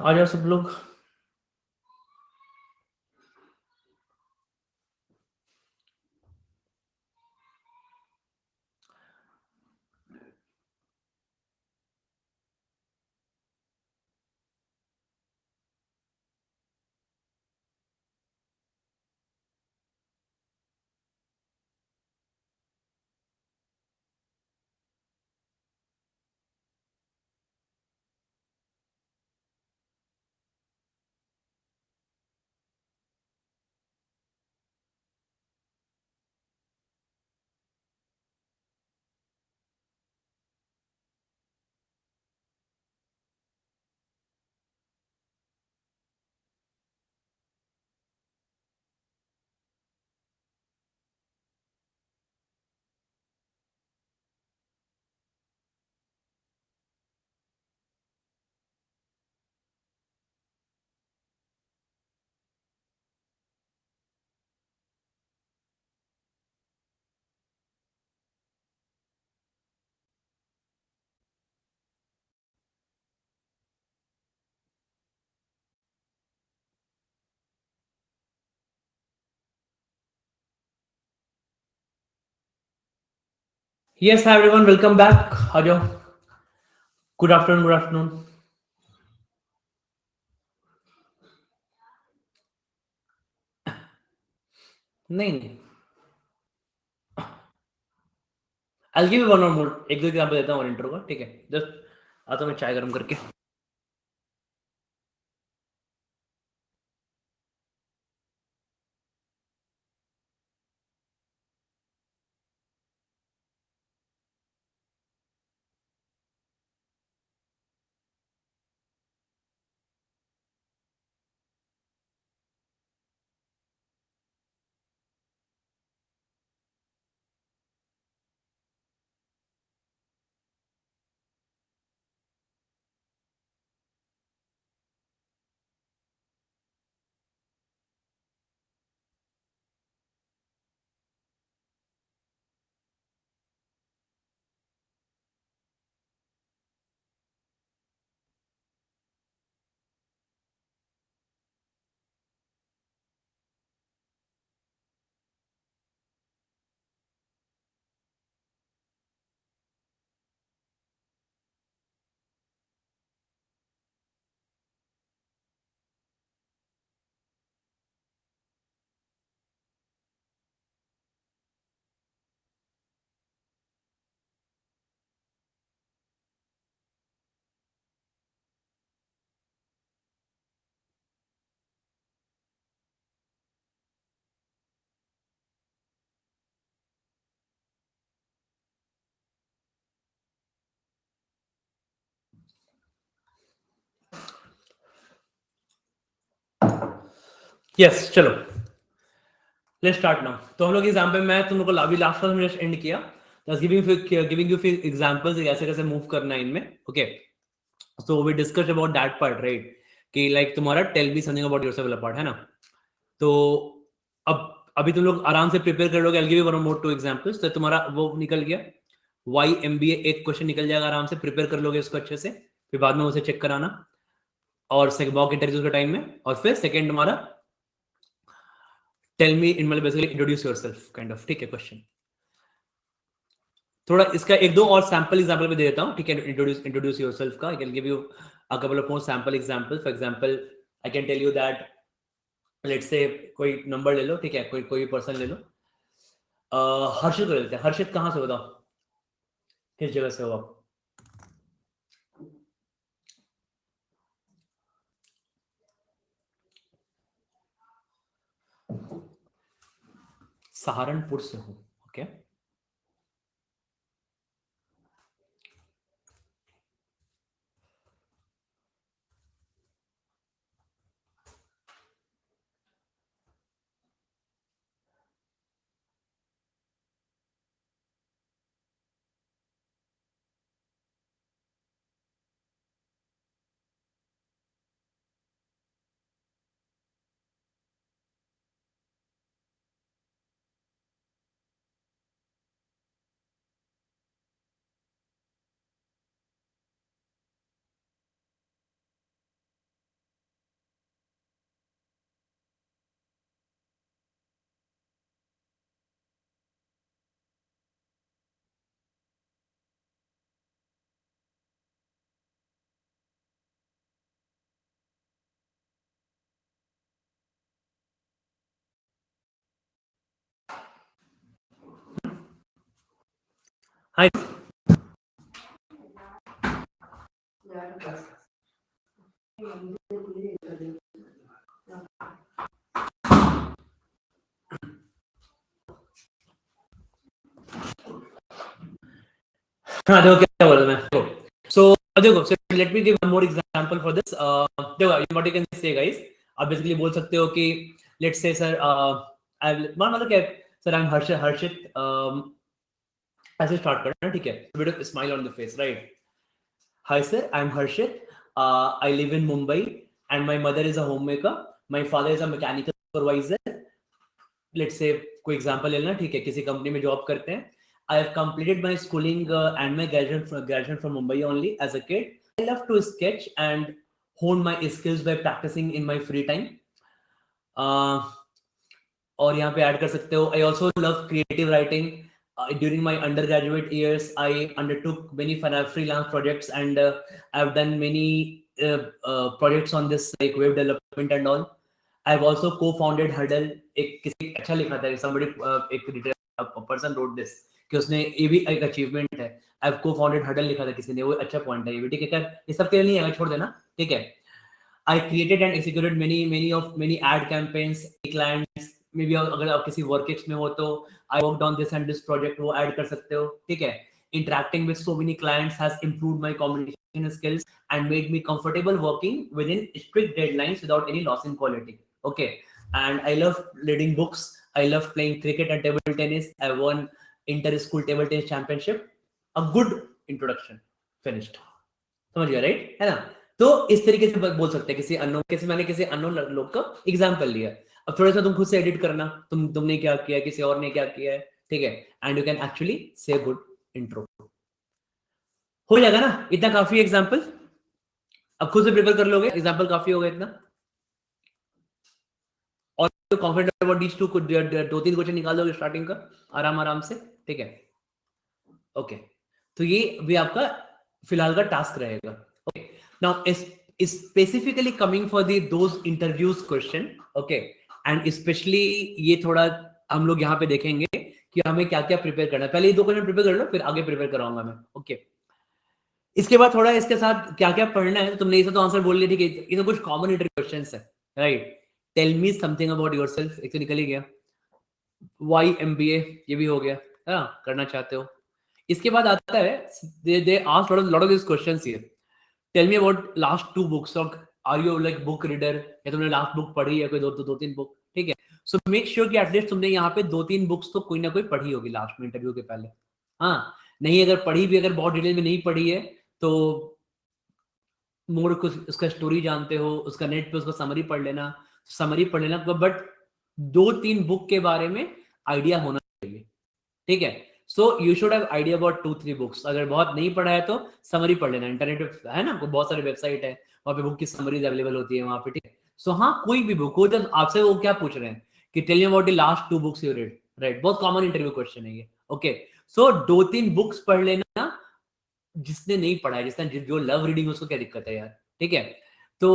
आ जाओ सब लोग। Yes hi everyone, welcome back. आ जाओ। Good afternoon, good afternoon. नहीं, आई गिव यू वन और मोर। एक दो एग्जांपल देता हूँ और इंट्रो का, ठीक है? जस्ट आता हूँ मैं चाय गर्म करके। यस, चलो लेट्स स्टार्ट नाउ। तो हम लोग एग्जाम्पल मैं तुम लोग को अभी लास्ट क्लास में जस्ट एंड किया, गिविंग यू फिर एग्जांपल्स कैसे कैसे मूव करना है इनमें। Okay, so we discuss about that part, right? कि लाइक तुम्हारा tell me something about yourself part है ना। तो अब अभी तुम लोग आराम से प्रिपेयर कर लोगे। I give you one more to examples. तो तुम्हारा वो निकल गया, वाई एमबीए एक क्वेश्चन निकल जाएगा। आराम से प्रिपेयर कर लोगे इसको अच्छे से, फिर बाद में उसे चेक कराना और मॉक इंटरव्यूज के टाइम में। और फिर सेकंड तुम्हारा टेल मी इन, मतलब basically introduce yourself kind of, ठीक है क्वेश्चन। थोड़ा इसका एक दो और सैंपल एग्जांपल भी दे देता हूँ, ठीक है? इंट्रोड्यूस योरसेल्फ का I can give you a couple of more sample example. For example I can tell you that, let's say कोई नंबर ले लो, ठीक है? कोई कोई पर्सन ले लो। हर्षित को ले लेते हैं। हर्षित कहाँ से, बताओ किस जगह से हो आप? सहारनपुर से हो, ओके। हाय हाँ देखो क्या बोल रहा मैं सो देखो so let me give one more example for this देखो what you can say guys आप बेसिकली बोल सकते हो कि let's say sir मतलब क्या सर आई एम हर्षित ऐसे स्टार्ट करना ठीक है bit of smile on the face right hi sir I am Harshit I live in Mumbai and my mother is a home maker my father is a mechanical supervisor let's say कोई example ले लेना ठीक है किसी company में job करते हैं I have completed my schooling and my graduation from Mumbai only as a kid. I love to sketch and hone my skills by practicing in my free time. और यहाँ पे ऐड कर सकते हो I also love creative writing. During my undergraduate years, I undertook many freelance projects and I've done many projects on this like web development and all. I've also co-founded Hurdle. एक किसी अच्छा लिखा था somebody एक person wrote this कि उसने ये भी एक अचीवमेंट है I've co-founded Hurdle लिखा था किसी ने वो अच्छा पॉइंट है ये भी ठीक है ये सब के लिए नहीं है छोड़ देना ठीक है I created and executed many ad campaigns clients maybe अगर आप किसी वर्कएक्स में हो तो I worked on this and this project वो ऐड कर सकते हो ठीक है interacting with so many clients has improved my communication skills and made me comfortable working within strict deadlines without any loss in quality okay and I love reading books I love playing cricket and table tennis I won inter school table tennis championship a good introduction finished समझ गया right है ना तो इस तरीके से बोल सकते हैं किसी अननोन कैसे मैंने किसी अननोन लोग का एग्जांपल लिया अब थोड़ा सा तुम खुद से एडिट करना तुमने क्या किया किसी और ने क्या किया है ठीक है एंड यू कैन एक्चुअली से गुड इंट्रो हो जाएगा ना इतना काफी एग्जांपल अब खुद से प्रिपेयर कर लोगे एग्जांपल काफी होगा इतना और कॉन्फिडेंट अबाउट दीस टू दो तीन क्वेश्चन निकाल दोगे स्टार्टिंग का आराम आराम से ठीक है ओके तो ये भी आपका फिलहाल का टास्क रहेगा okay now specifically coming for those interviews question okay and especially ये थोड़ा हम लोग यहाँ पे देखेंगे कि हमें क्या क्या प्रिपेयर करना है पहले ये दो क्वेश्चन प्रिपेयर कर लो फिर आगे प्रिपेयर कराऊंगा मैं ओके इसके बाद थोड़ा इसके साथ क्या क्या पढ़ना है तुमने इसे तो आंसर बोल लिया ठीक है ये तो कुछ कॉमन इंटरव्यू क्वेश्चंस है right tell me something about yourself एक तो निकल ही गया वाई एमबीए ये भी हो गया है ना करना चाहते हो इसके बाद आता है they ask lot of these questions here tell me about last two books or are you like book reader या तुमने लास्ट बुक पढ़ी है कोई दो तीन बुक ठीक है सो मेक श्योर कि एटलीस्ट तुमने यहाँ पे दो तीन बुक्स तो कोई ना कोई पढ़ी होगी लास्ट में इंटरव्यू के पहले हाँ नहीं अगर पढ़ी भी अगर बहुत डिटेल में नहीं पढ़ी है तो मोर कुछ उसका स्टोरी जानते हो उसका नेट पे उसका समरी पढ़ लेना बट दो तीन बुक के बारे में आइडिया होना चाहिए ठीक है so you should have idea about 2-3 books अगर बहुत नहीं पढ़ा है तो समरी पढ़ लेना इंटरनेट पे है ना बहुत सारे वेबसाइट है वहाँ पे बुक की समरीज अवेलेबल होती है वहाँ पे ठीक है सो हाँ कोई भी बुक हो जब आपसे वो क्या पूछ रहे हैं कि tell me about the last 2 books you read right बहुत कॉमन इंटरव्यू क्वेश्चन है ये ओके सो 2-3 बुक्स पढ़ लेना जिसने नहीं पढ़ा है जिसने जो लव रीडिंग उसको क्या दिक्कत है यार ठीक है तो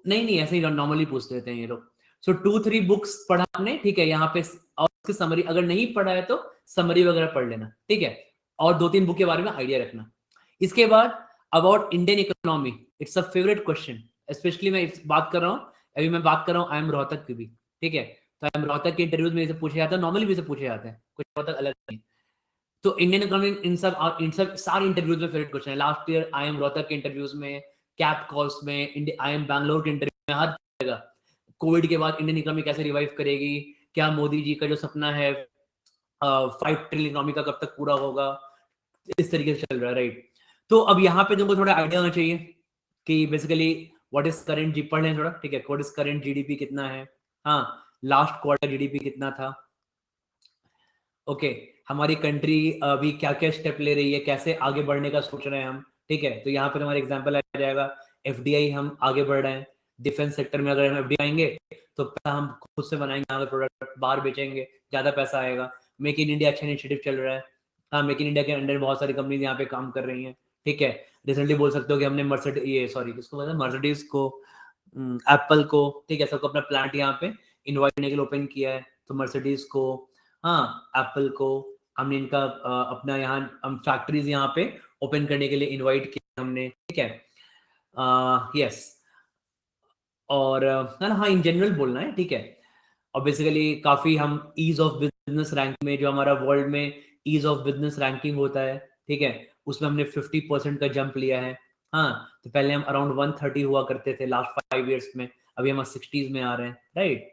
नहीं ऐसे ही नॉर्मली पूछ लेते हैं ये लोग सो 2-3 बुक्स पढ़ा आपने ठीक है यहाँ पे और उसकी समरी अगर नहीं पढ़ा है तो समरी वगैरह पढ़ लेना ठीक है और 2-3 बुक के बारे में आइडिया रखना इसके बाद about Indian economy it's a favourite question specially मैं बात कर रहा हूँ अभी मैं बात कर रहा हूँ आई एम रोहतक की भी ठीक है तो आई एम रोहतक के इंटरव्यूज में पूछे जाते हैं नॉर्मली भी से पूछे जाते हैं कुछ रोहतक अलग नहीं तो इंडियन इकोनॉमी इन सब सारे इंटरव्यूज में फेवरेट क्वेश्चन है last year I am Rohtak के इंटरव्यूज में कैप कॉल्स में आई एम बैंगलोर के इंटरव्यू में हर जगह कोविड के बाद इंडियन इकोनॉमी कैसे रिवाइव करेगी क्या मोदी जी का जो सपना है 5 ट्रिलियन इकोनॉमी का कब तक पूरा होगा इस तरीके से चल रहा है राइट तो अब यहाँ पे तुमको थोड़ा आइडिया होना चाहिए कि बेसिकली व्हाट इज करंट जी पढ़ लें थोड़ा ठीक है व्हाट इज करंट जीडीपी कितना है हाँ लास्ट क्वार्टर जीडीपी कितना था ओके हमारी कंट्री अभी क्या क्या स्टेप ले रही है कैसे आगे बढ़ने का सोच रहे हैं हम ठीक है तो यहाँ पर हमारा एग्जांपल आ जाएगा एफडीआई हम आगे बढ़ रहे हैं डिफेंस सेक्टर में अगर हम एफडीआई आएंगे तो हम खुद से बनाएंगे यहाँ पे प्रोडक्ट बाहर बेचेंगे ज्यादा पैसा आएगा मेक इन इंडिया अच्छा इनिशिएटिव चल रहा है हाँ मेक इन इंडिया के अंडर बहुत सारी कंपनीज यहाँ पे काम कर रही हैं ठीक है रिसेंटली बोल सकते हो कि हमने किसको बोला मर्सिडीज को एप्पल को ठीक है सबको अपना प्लांट यहाँ पे इन्वाइट करने के लिए ओपन किया है तो मर्सिडीज को हाँ एप्पल को हमने इनका अपना यहाँ हम फैक्ट्रीज यहाँ पे ओपन करने के लिए इनवाइट किया हमने, ठीक है। यस, और है ना, हाँ इन जनरल बोलना है, ठीक है। और बेसिकली काफी हम ईज ऑफ बिजनेस रैंक में, जो हमारा वर्ल्ड में ईज ऑफ बिजनेस रैंकिंग होता है, ठीक है, उसमें हमने 50% का जंप लिया है। हाँ, तो पहले हम अराउंड 130 हुआ करते थे लास्ट 5 इयर्स में, अभी हम 60s में आ रहे हैं, राइट।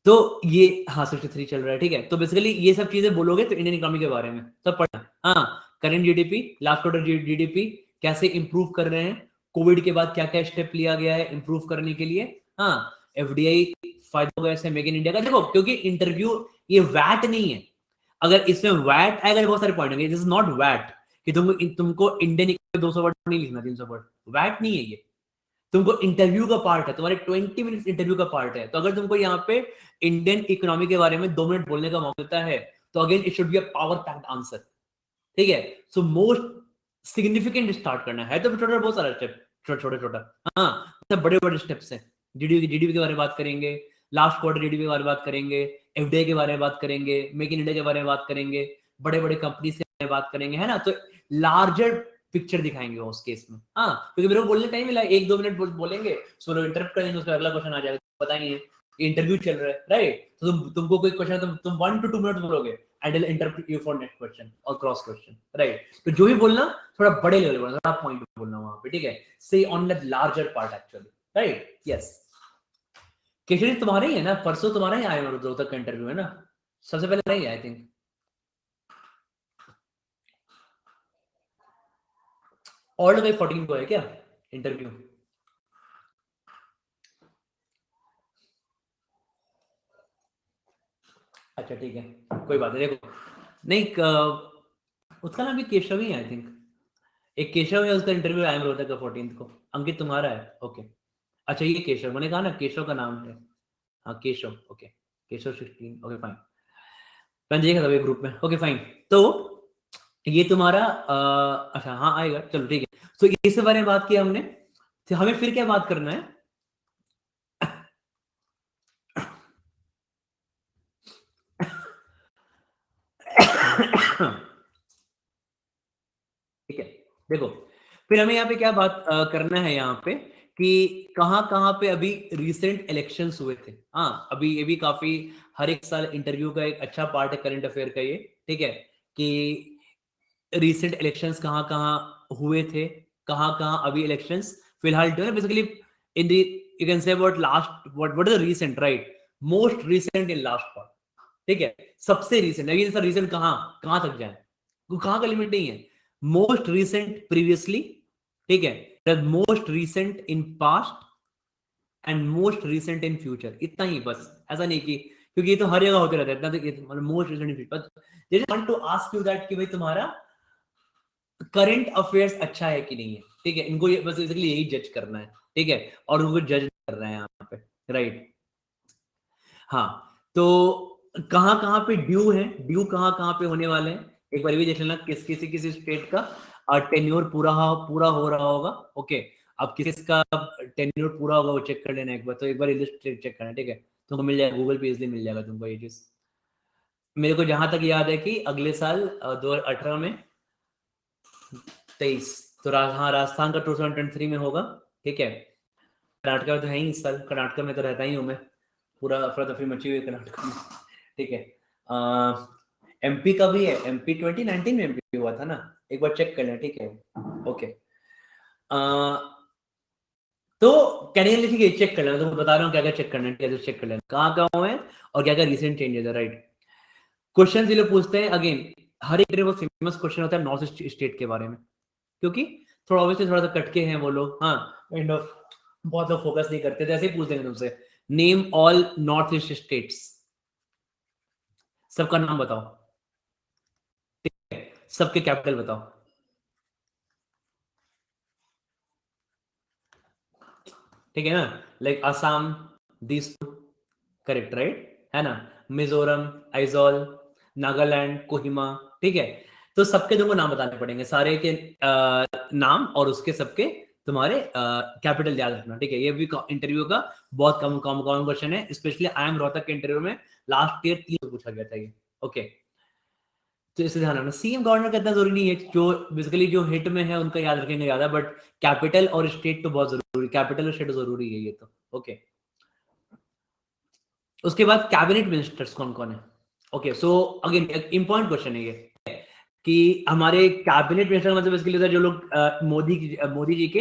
तो ये हाँ 63 चल रहा है, ठीक है। तो बेसिकली ये सब चीजें बोलोगे तो इंडियन इकोनॉमी के बारे में सब पढ़ना। हाँ, current GDP, last quarter GDP कैसे इंप्रूव कर रहे हैं, कोविड के बाद क्या क्या स्टेप लिया गया है इंप्रूव करने के लिए। हाँ, एफडीआई फायदा होगा ऐसे मेक इन इंडिया का, देखो क्योंकि इंटरव्यू ये वैट नहीं है। अगर इसमें वैट आएगा, बहुत सारे पॉइंट होंगे, दिस इज नॉट वैट कि तुमको इंडियन 200 वर्ड नहीं लिखना, 300 वर्ड, वैट नहीं है ये। तुमको इंटरव्यू का पार्ट है, तुम्हारे 20 मिनट इंटरव्यू का पार्ट है। तो अगर तुमको यहाँ पे इंडियन इकोनॉमी के बारे में 2 मिनट बोलने का मौका मिलता है, तो again it should be a power packed answer, ठीक है। सो मोस्ट सिग्निफिकेंट स्टार्ट करना है, तो छोटा बहुत सारा स्टेप, छोटा छोटा, हाँ सब बड़े बड़े स्टेप्स हैं। जीडीपी के बारे में बात करेंगे, लास्ट क्वार्टर जीडीपी के बारे में बात करेंगे, एफडीआई के बारे में बात करेंगे, मेक इन इंडिया के बारे में बात करेंगे, बड़े बड़े कंपनी के बारे में बात करेंगे, है ना। तो लार्जर पिक्चर दिखाएंगे उस केस में। हाँ, क्योंकि मेरे को बोलने टाइम मिला, 1-2 मिनट बोलेंगे, सुनो इंटरप्ट करेंगे, उसका अगला क्वेश्चन आ जाएगा, पता ही है इंटरव्यू चल रहा है, राइट। तो तुमको कोई क्वेश्चन तुम 1 to 2 मिनट बोलोगे, and they'll interpret you for next question or cross question, right? तो जो भी बोलना थोड़ा बड़े लेवल बोलना, थोड़ा पॉइंट बोलना वहां पे, ठीक है। say on the larger part actually, right? yes। Keshari तुम्हारे ही है ना, परसों तुम्हारा ही आया रोहतक का इंटरव्यू है ना, सबसे पहले नहीं आई थिंक। और कोई 14 को है क्या इंटरव्यू? अच्छा ठीक है, कोई बात नहीं। देखो नहीं उसका नाम भी केशव ही है आई थिंक, एक केशव है, उसका इंटरव्यू आया रोहतक का 14 को। अंकित तुम्हारा है, ओके। अच्छा ये केशव, मैंने कहा ना केशव का नाम है, हाँ Keshav, okay Keshav 16, okay fine. मैंने देखा था ग्रुप में, ओके फाइन। तो ये तुम्हारा अच्छा हाँ आएगा, चलो ठीक है। तो इसके बारे में बात की हमने, तो हमें फिर क्या बात करना है? ठीक है, देखो फिर हमें यहाँ पे क्या बात करना है यहाँ पे, कि कहाँ कहाँ पे अभी रिसेंट इलेक्शंस हुए थे। हाँ, अभी ये भी काफी हर एक साल इंटरव्यू का एक अच्छा पार्ट है करंट अफेयर का ये, ठीक है, कि रिसेंट इलेक्शंस कहाँ कहाँ हुए थे, कहाँ कहाँ अभी इलेक्शंस फिलहाल जो है, basically in the you can say about last what is the recent, right, most recent in last part, ठीक है। सबसे रीसेंट, अभी सर रीसेंट कहाँ कहाँ तक जाए, कहाँ का लिमिट नहीं है। मोस्ट रीसेंट प्रीवियसली, ठीक है, the most recent in past and most recent in future, इतना ही बस। ऐसा नहीं कि क्योंकि ये तो हर जगह होते रहता है, इतना तो मतलब most recent in future. They want to ask you that कि भाई तुम्हारा करंट अफेयर्स अच्छा है कि नहीं है, ठीक है। इनको ये बस बेसिकली यही जज करना है, ठीक है, और उनको जज कर रहे हैं यहाँ पे, राइट। हाँ, तो कहाँ कहाँ पे ड्यू है, ड्यू कहाँ कहाँ पे होने वाले हैं, एक बार भी देख लेना, किसी किसी स्टेट का टेन्योर पूरा हो रहा होगा, ओके। अब किसका टेन्योर पूरा होगा वो चेक कर लेना एक बार, तो एक बार लिस्ट चेक करना, ठीक है। तुमको मिल जाएगा गूगल पे, इजिली मिल जाएगा तुमको ये चीज। मेरे को जहां तक याद है कि अगले साल 2018 में 23, तो हाँ राजस्थान का 2023 में होगा, ठीक है। कर्नाटक में तो है ही इस साल, कर्नाटक में तो रहता ही हूँ मैं, पूरा अफरा तफरी मची हुई है कर्नाटक में, ठीक है। एमपी का भी है, एमपी 2019 में एमपी हुआ था ना, एक बार चेक कर लें, ठीक है, ओके। तो कैटेगरी लिखी गई, चेक कर लेना, तो बता रहा हूँ क्या क्या चेक करना है, क्या चेक कर लेना, कहाँ कहाँ है और क्या क्या रिसेंट चेंजेस है, राइट। क्वेश्चन ये लोग पूछते हैं, अगेन हर एक वो फेमस क्वेश्चन होता है नॉर्थ ईस्ट स्टेट के बारे में, क्योंकि थोड़ा ऑब्वियसली थोड़ा सा कटके हैं वो लोग, हाँ काइंड ऑफ बहुत लोग फोकस नहीं करते थे, ऐसे ही पूछ देंगे तुमसे, name all north east states, सबका नाम बताओ, ठीक है, सबके कैपिटल बताओ, ठीक है ना। Like Assam, this correct, right, है ना। मिजोरम, आइजोल, नागालैंड, कोहिमा, ठीक है। तो सबके तुमको नाम बताने पड़ेंगे, सारे के नाम और उसके सबके तुम्हारे कैपिटल याद रखना, ठीक है। ये भी इंटरव्यू का बहुत कम क्वेश्चन है, स्पेशली आई एम रोहतक के इंटरव्यू में लास्ट ईयर 3 पूछा गया था ये, ओके। तो इसे ध्यान रखना। सीएम गवर्नर का इतना जरूरी नहीं है, जो बेसिकली जो हिट में है उनका याद रखेंगे ज्यादा, बट कैपिटल और स्टेट तो बहुत जरूरी, कैपिटल और स्टेट जरूरी है ये तो। ओके, उसके बाद कैबिनेट मिनिस्टर्स कौन कौन है? Okay, so again important question है ये कि हमारे कैबिनेट मिनिस्टर मतलब बेसिकली जो लोग मोदी जी के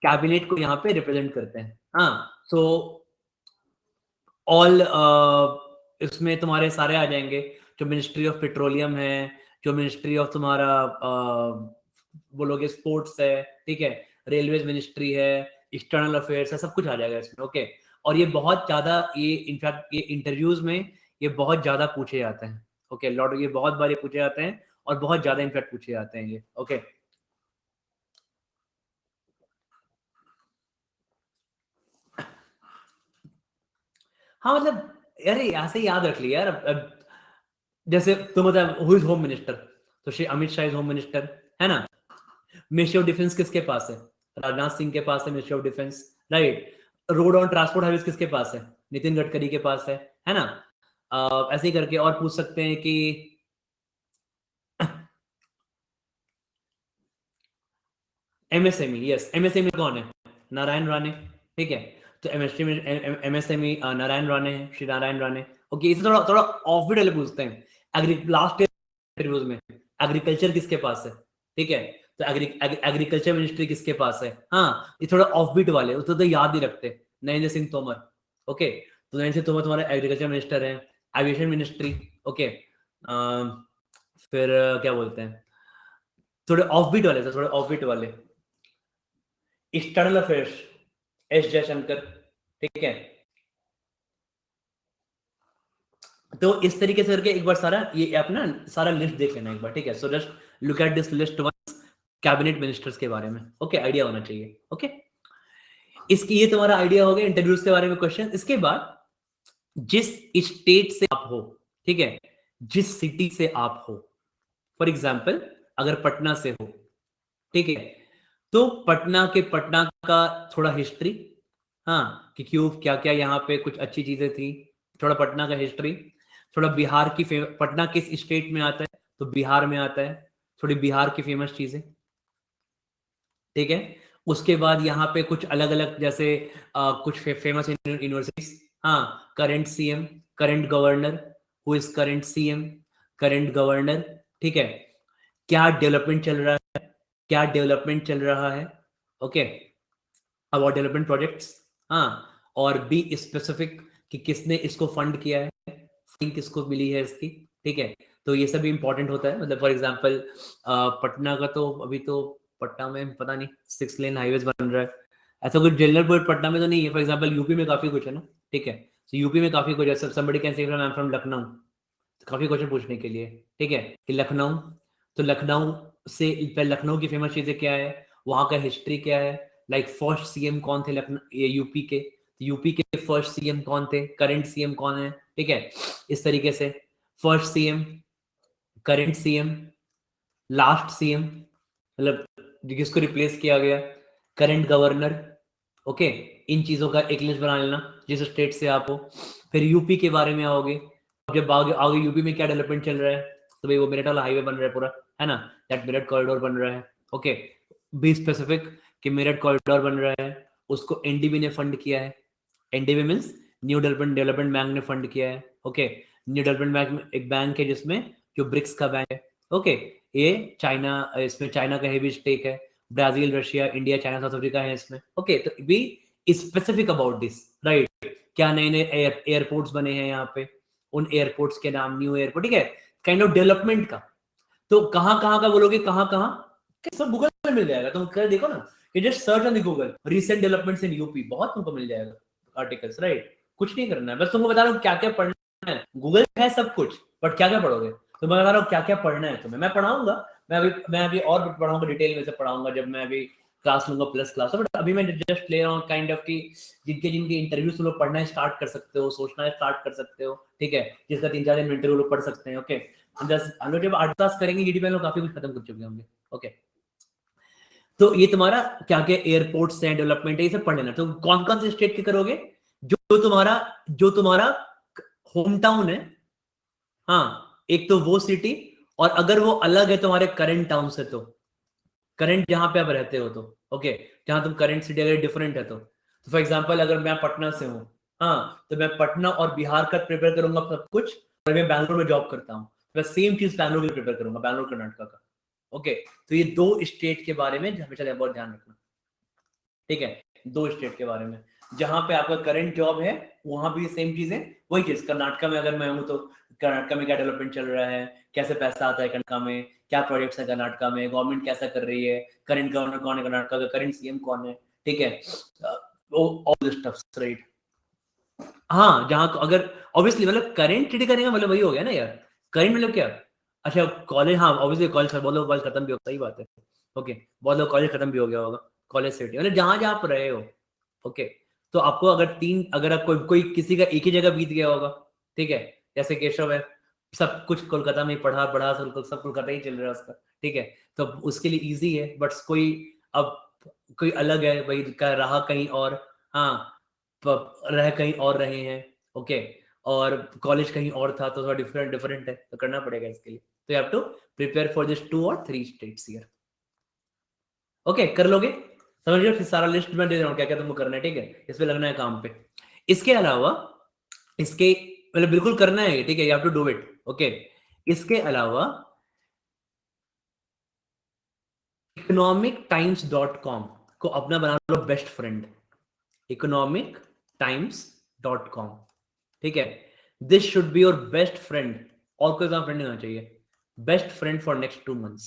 कैबिनेट को यहाँ पे रिप्रेजेंट करते हैं। हाँ, सो ऑल इसमें तुम्हारे सारे आ जाएंगे, जो मिनिस्ट्री ऑफ पेट्रोलियम है, जो मिनिस्ट्री ऑफ तुम्हारा बोलोगे स्पोर्ट्स है, ठीक है, रेलवेज मिनिस्ट्री है, एक्सटर्नल अफेयर्स है, सब कुछ आ जाएगा इसमें। ओके, और ये बहुत ज्यादा, ये इनफैक्ट ये इंटरव्यूज में ये बहुत ज्यादा पूछे जाते हैं। ओके, लॉट ये बहुत बार ये पूछे जाते हैं और बहुत ज्यादा इनफैक्ट पूछे जाते हैं ये। ओके, हाँ मतलब अरे ऐसे ही याद रख लिया यार। जैसे तुम मतलब हु इज होम मिनिस्टर, तो Shri Amit Shah is home minister, है ना। मिनिस्ट्री ऑफ डिफेंस किसके पास है? राजनाथ सिंह के पास है ministry of defence, right. Road on transport highways किसके पास है? नितिन गडकरी के पास है ना। ऐसे ही करके और पूछ सकते हैं कि एमएसएमई, यस, एमएसएमई कौन है? नारायण राणे, ठीक है। तो एमएसएमई एमएसएमई नारायण राणे है, श्री नारायण राणे। ओके, इसे थोड़ा थोड़ा ऑफ बीट वाले पूछते हैं। लास्ट इंटरव्यूज में एग्रीकल्चर किसके पास है? ठीक है, तो एग्रीकल्चर मिनिस्ट्री किसके पास है? हाँ, ये थोड़ा ऑफ बीट वाले, तो याद नहीं रखते। नरेंद्र सिंह तोमर, ओके, तो नरेंद्र सिंह तोमर तुम्हारा एग्रीकल्चर मिनिस्टर है। एविएशन मिनिस्ट्री, ओके, फिर क्या बोलते हैं, थोड़े ऑफ बीट वाले, थोड़े ऑफ बीट वाले, एक्सटर्नल अफेयर्स एस जयशंकर, ठीक है। तो इस तरीके से करके एक बार सारा ये अपना सारा लिस्ट देख लेना एक बार, ठीक है। So just look at this list once, cabinet ministers के बारे में, ओके, आइडिया होना चाहिए। ओके, इसकी ये तुम्हारा आइडिया हो गया इंटरव्यूज के बारे में क्वेश्चन। इसके बाद जिस स्टेट से आप हो, ठीक है, जिस सिटी से आप हो, फॉर एग्जाम्पल अगर पटना से हो, ठीक है, तो पटना का थोड़ा हिस्ट्री, हाँ, कि क्यों क्या क्या यहाँ पे कुछ अच्छी चीजें थी, थोड़ा पटना का हिस्ट्री, थोड़ा बिहार की पटना किस स्टेट में आता है? तो बिहार में आता है, थोड़ी बिहार की फेमस चीजें, ठीक है। उसके बाद यहाँ पे कुछ अलग अलग जैसे कुछ फेमस यूनिवर्सिटीज, हाँ, current CM, current governor, who is current CM, current governor, ठीक है, क्या डेवलपमेंट चल रहा है, क्या डेवलपमेंट चल रहा है, ओके, अबाउट डेवलपमेंट प्रोजेक्ट्स, हाँ, और बी स्पेसिफिक कि किसने इसको फंड किया है, फंडिंग किसको मिली है इसकी, ठीक है। तो ये सब भी इंपॉर्टेंट होता है। मतलब फॉर एग्जांपल पटना का तो अभी तो पटना में पता नहीं 6 लेन हाईवेज बन रहा है, ऐसा कुछ जनरल पॉइंट पटना में तो नहीं है। फॉर एग्जांपल यूपी में काफी कुछ है ना, ठीक है, तो यूपी में काफी कुछ है। Somebody can say I am from Lucknow, तो काफी क्वेश्चन पूछने के लिए, ठीक है, कि लखनऊ, तो लखनऊ से लखनऊ की फेमस चीजें क्या है, वहां का हिस्ट्री क्या है, लाइक फर्स्ट सीएम कौन थे लखनऊ ये यूपी के, यूपी के फर्स्ट सीएम कौन थे, करंट सीएम कौन है, ठीक है, इस तरीके से first CM, current CM, last CM, मतलब जिसको रिप्लेस किया गया, करंट गवर्नर, ओके, इन चीजों का एक लिस्ट बना लेना जिस स्टेट से आप हो। फिर यूपी के बारे में आओगे, जब आगे आगे यूपी में क्या डेवलपमेंट चल रहा है, तो भाई वो मेरठ वाला हाईवे बन रहा है पूरा, है ना, दैट मेरठ कॉरिडोर बन रहा है, ओके, बी स्पेसिफिक कि मेरठ कॉरिडोर बन रहा है, उसको एनडीबी ने फंड किया है। NDB means new development bank ने फंड किया है, ओके। न्यू डेवलपमेंट बैंक एक बैंक है जिसमें जो ब्रिक्स का बैंक है, ओके, ये चाइना, इसमें चाइना का हेवी स्टेक है, Brazil, Russia, India, China, south Africa है इसमें, ओके। तो be specific about this, right, क्या नए नए एयरपोर्ट्स बने हैं यहाँ पे, उन एयरपोर्ट्स के नाम, न्यू एयरपोर्ट, ठीक है, काइंड ऑफ डेवलपमेंट का। तो कहाँ का बोलोगे, कहाँ सब गूगल में मिल जाएगा, तुम कर देखो ना, कि just search on the Google recent developments in UP, बहुत तुमको मिल जाएगा आर्टिकल्स, राइट। कुछ नहीं करना है, बस तुमको बता रहा हूँ क्या क्या पढ़ना है, गूगल है सब कुछ, बट क्या क्या पढ़ोगे, तो मैं बता रहा हूँ क्या क्या पढ़ना है तुम्हें, मैं पढ़ाऊंगा, मैं अभी और पढ़ाऊंगा, डिटेल में से पढ़ाऊंगा जब मैं अभी क्लास लूंगा प्लस क्लास, बट अभी मैं जस्ट ले रहा हूँ काइंड ऑफ की जिनके जिनके इंटरव्यूज लोग पढ़ना स्टार्ट कर सकते हो, सोचना स्टार्ट कर सकते हो, ठीक है, जिसका 3-4 दिन में इंटरव्यू लोग पढ़ सकते हैं, ओके। हम लोग जब 8 क्लास करेंगे जीडी पे लोग काफी कुछ खत्म कर चुके होंगे, ओके। तो ये तुम्हारा क्या क्या एयरपोर्ट्स हैं, डेवलपमेंट है, ये सब पढ़ लेना। तो कौन कौन से स्टेट के करोगे, जो तुम्हारा होम टाउन है, हाँ, एक तो वो सिटी, और अगर वो अलग है तुम्हारे करंट टाउन से, तो करंट जहां पे आप रहते हो, तो ओके, जहां तुम करंट सिटी अगर डिफरेंट है तो फॉर एग्जांपल अगर मैं पटना से हूँ, हाँ, तो मैं पटना और बिहार का प्रिपेयर करूंगा सब कुछ, और मैं बैंगलोर में जॉब करता हूँ, मैं सेम चीज बैंगलोर में प्रिपेयर करूंगा, बैंगलोर कर्नाटका का। ओके, तो ये दो स्टेट के बारे में हमेशा बहुत ध्यान रखना, ठीक है, दो स्टेट के बारे में, जहां पे आपका करंट जॉब है वहां भी सेम चीजें, वही चीज कर्नाटका में अगर मैं हूँ तो कर्नाटका में क्या डेवलपमेंट चल रहा है, कैसे पैसा आता है कर्नाटका में, क्या प्रोजेक्ट्स है कर्नाटका में, गवर्नमेंट कैसा कर रही है, करंट गवर्नर कौन है कर्नाटका का, करंट सीएम कौन है, ठीक है, ऑल दिस स्टफ्स, राइट। हाँ, जहां अगर ऑब्वियसली मतलब करंट सिटी करेंगे मतलब वही हो गया ना यार, करंट मतलब क्या, अच्छा कॉलेज, हाँ ऑब्वियसली कॉलेज बहुत लोग कॉलेज खत्म भी हो, सही बात है, ओके, बहुत लोग कॉलेज खत्म भी हो गया होगा, कॉलेज सिटी मतलब जहां जहां आप रहे हो, ओके, तो आपको अगर आप कोई किसी का एक ही जगह बीत गया होगा, ठीक है, जैसे केशव है, सब कुछ कोलकाता में पढ़ा पढ़ा, सब कोलकाता ही चल रहा है उसका, ठीक है, तो उसके लिए इजी है, बट कोई अब कोई अलग है भाई का रहा कहीं और, हाँ, रह कहीं और रहे हैं, ओके, और कॉलेज कहीं और था, तो थोड़ा डिफरेंट डिफरेंट है, तो करना पड़ेगा इसके लिए, तो you have to prepare for this 2 और 3 स्टेट्स हियर, ओके, कर लोगे, समझ लो, फिर सारा लिस्ट में दे रहा हूँ क्या क्या तुमको करना है, ठीक है, इस पे लगना है काम पे। इसके अलावा इसके मतलब बिल्कुल करना है, ठीक है, you have to do it, okay. इसके अलावा economictimes.com को अपना बना लो बेस्ट फ्रेंड, economictimes.com, ठीक है, this should be your best friend, और कोई फ्रेंड नहीं होना चाहिए, best friend for next 2 months,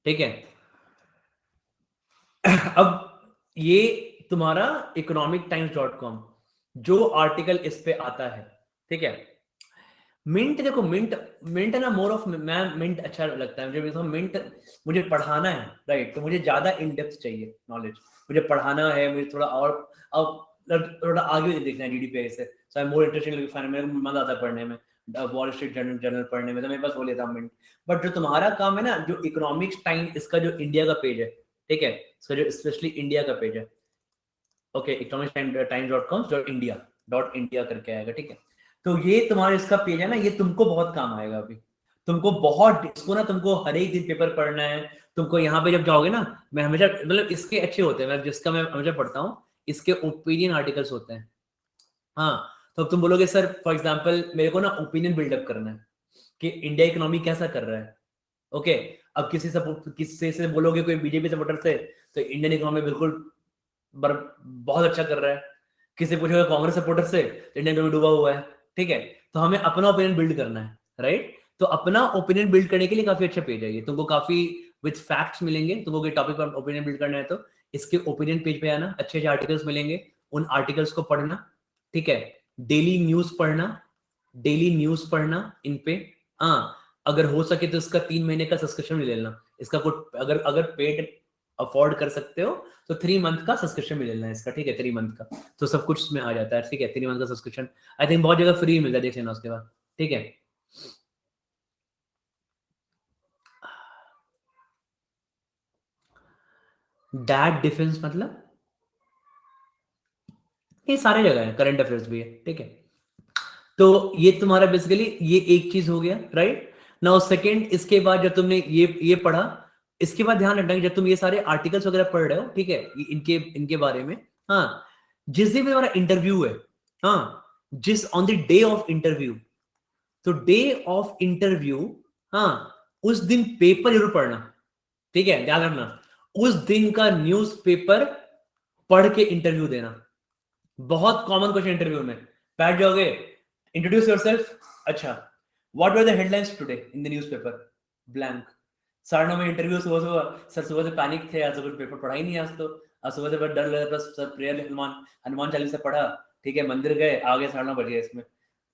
ठीक है। अब ये तुम्हारा economictimes.com, जो आर्टिकल इस पे आता है, ठीक है, मिंट, देखो मिंट, मिंट है ना, मोर ऑफ, मैं मिंट अच्छा लगता है मुझे, मिंट मुझे पढ़ाना है, राइट, तो मुझे ज्यादा इन डेप्थ चाहिए नॉलेज, मुझे पढ़ाना है, मुझे थोड़ा और अब थोड़ा आगे देखना है डीडीपीआई से, सो आई एम मोर इंटरेस्टेड, मेरे को मजा आता है पढ़ने में, वॉल स्ट्रीट जर्नल जर्नल पढ़ने में, तो मेरे पास वो लेता हूँ मिंट। बट जो तुम्हारा काम है ना, जो इकोनॉमिक्स टाइम, इसका जो इंडिया का पेज है, ठीक है, इसका जो स्पेशली इंडिया का पेज है, ओके, economictimes.com .india करके आएगा, ठीक है, तो ये तुम्हारा इसका पेज है ना, ये तुमको बहुत काम आएगा अभी, तुमको बहुत इसको ना, तुमको हर एक दिन पेपर पढ़ना है, तुमको यहाँ पे जब जाओगे ना, मैं हमेशा मतलब इसके अच्छे होते हैं, मैं जिसका मैं हमेशा पढ़ता हूँ, इसके ओपिनियन आर्टिकल्स होते हैं, हाँ, तो तुम बोलोगे सर फॉर एग्जाम्पल मेरे को ना ओपिनियन बिल्डअप करना है कि इंडिया इकोनॉमी कैसा कर रहा है, ओके, अब किसी से बोलोगे कोई बीजेपी सपोर्टर से, तो इंडियन इकोनॉमी बिल्कुल बहुत अच्छा कर रहा है, किसी पूछेगा कांग्रेस सपोर्टर से, तो इंडिया में डूबा हुआ है, ठीक है, तो हमें अपना ओपिनियन बिल्ड करना है, राइट, तो अपना ओपिनियन बिल्ड करने के लिए काफी अच्छा पेज है ये, तुमको काफी विद फैक्ट्स मिलेंगे, तुमको कोई टॉपिक पर ओपिनियन बिल्ड करना है तो इसके ओपिनियन पेज पे आना, अच्छे अच्छे आर्टिकल्स मिलेंगे, उन आर्टिकल्स को पढ़ना, ठीक है, डेली न्यूज पढ़ना, डेली न्यूज पढ़ना इन पे, हाँ, अगर हो सके तो इसका 3 महीने का सब्सक्रिप्शन भी ले लेना, इसका कुछ अगर अगर पेड अफोर्ड कर सकते हो तो 3 मंथ का सब्सक्रिप्शन भी ले लेना इसका, ठीक है, 3 मंथ का, तो सब कुछ उसमें आ जाता है, ठीक है, 3 मंथ का सब्सक्रिप्शन, आई थिंक बहुत जगह फ्री मिलता है, देख लेना उसके बाद, ठीक है। डैट डिफेंस मतलब ये सारे जगह है, करंट अफेयर्स भी है, ठीक है, तो ये तुम्हारा बेसिकली ये एक चीज हो गया, राइट। नाउ सेकंड, इसके बाद जब तुमने ये पढ़ा, इसके बाद ध्यान रखना कि जब तुम ये सारे आर्टिकल्स वगैरह पढ़ रहे हो, ठीक है, इनके इनके बारे में, हाँ, जिस दिन भी तुम्हारा इंटरव्यू है, हाँ, जिस on the day of interview, तो डे ऑफ इंटरव्यू, हाँ, उस दिन पेपर जरूर पढ़ना, ठीक है, ध्यान रखना, उस दिन का न्यूज़पेपर पढ़ के इंटरव्यू देना, बहुत कॉमन क्वेश्चन इंटरव्यू में, बैठ जाओगे, इंट्रोड्यूस योरसेल्फ, अच्छा, what were the headlines today in the newspaper, blank, 9:30 में इंटरव्यू, सुबह सुबह सर, सुबह से पैनिक थे, आज तो कुछ पेपर पढ़ा ही नहीं, आज तो आज सुबह से बड़ा डर लग रहा था सर, प्रेयर हनुमान हनुमान चालीसा पढ़ा, ठीक है, मंदिर गए, आगे 9:30 बजे इसमें,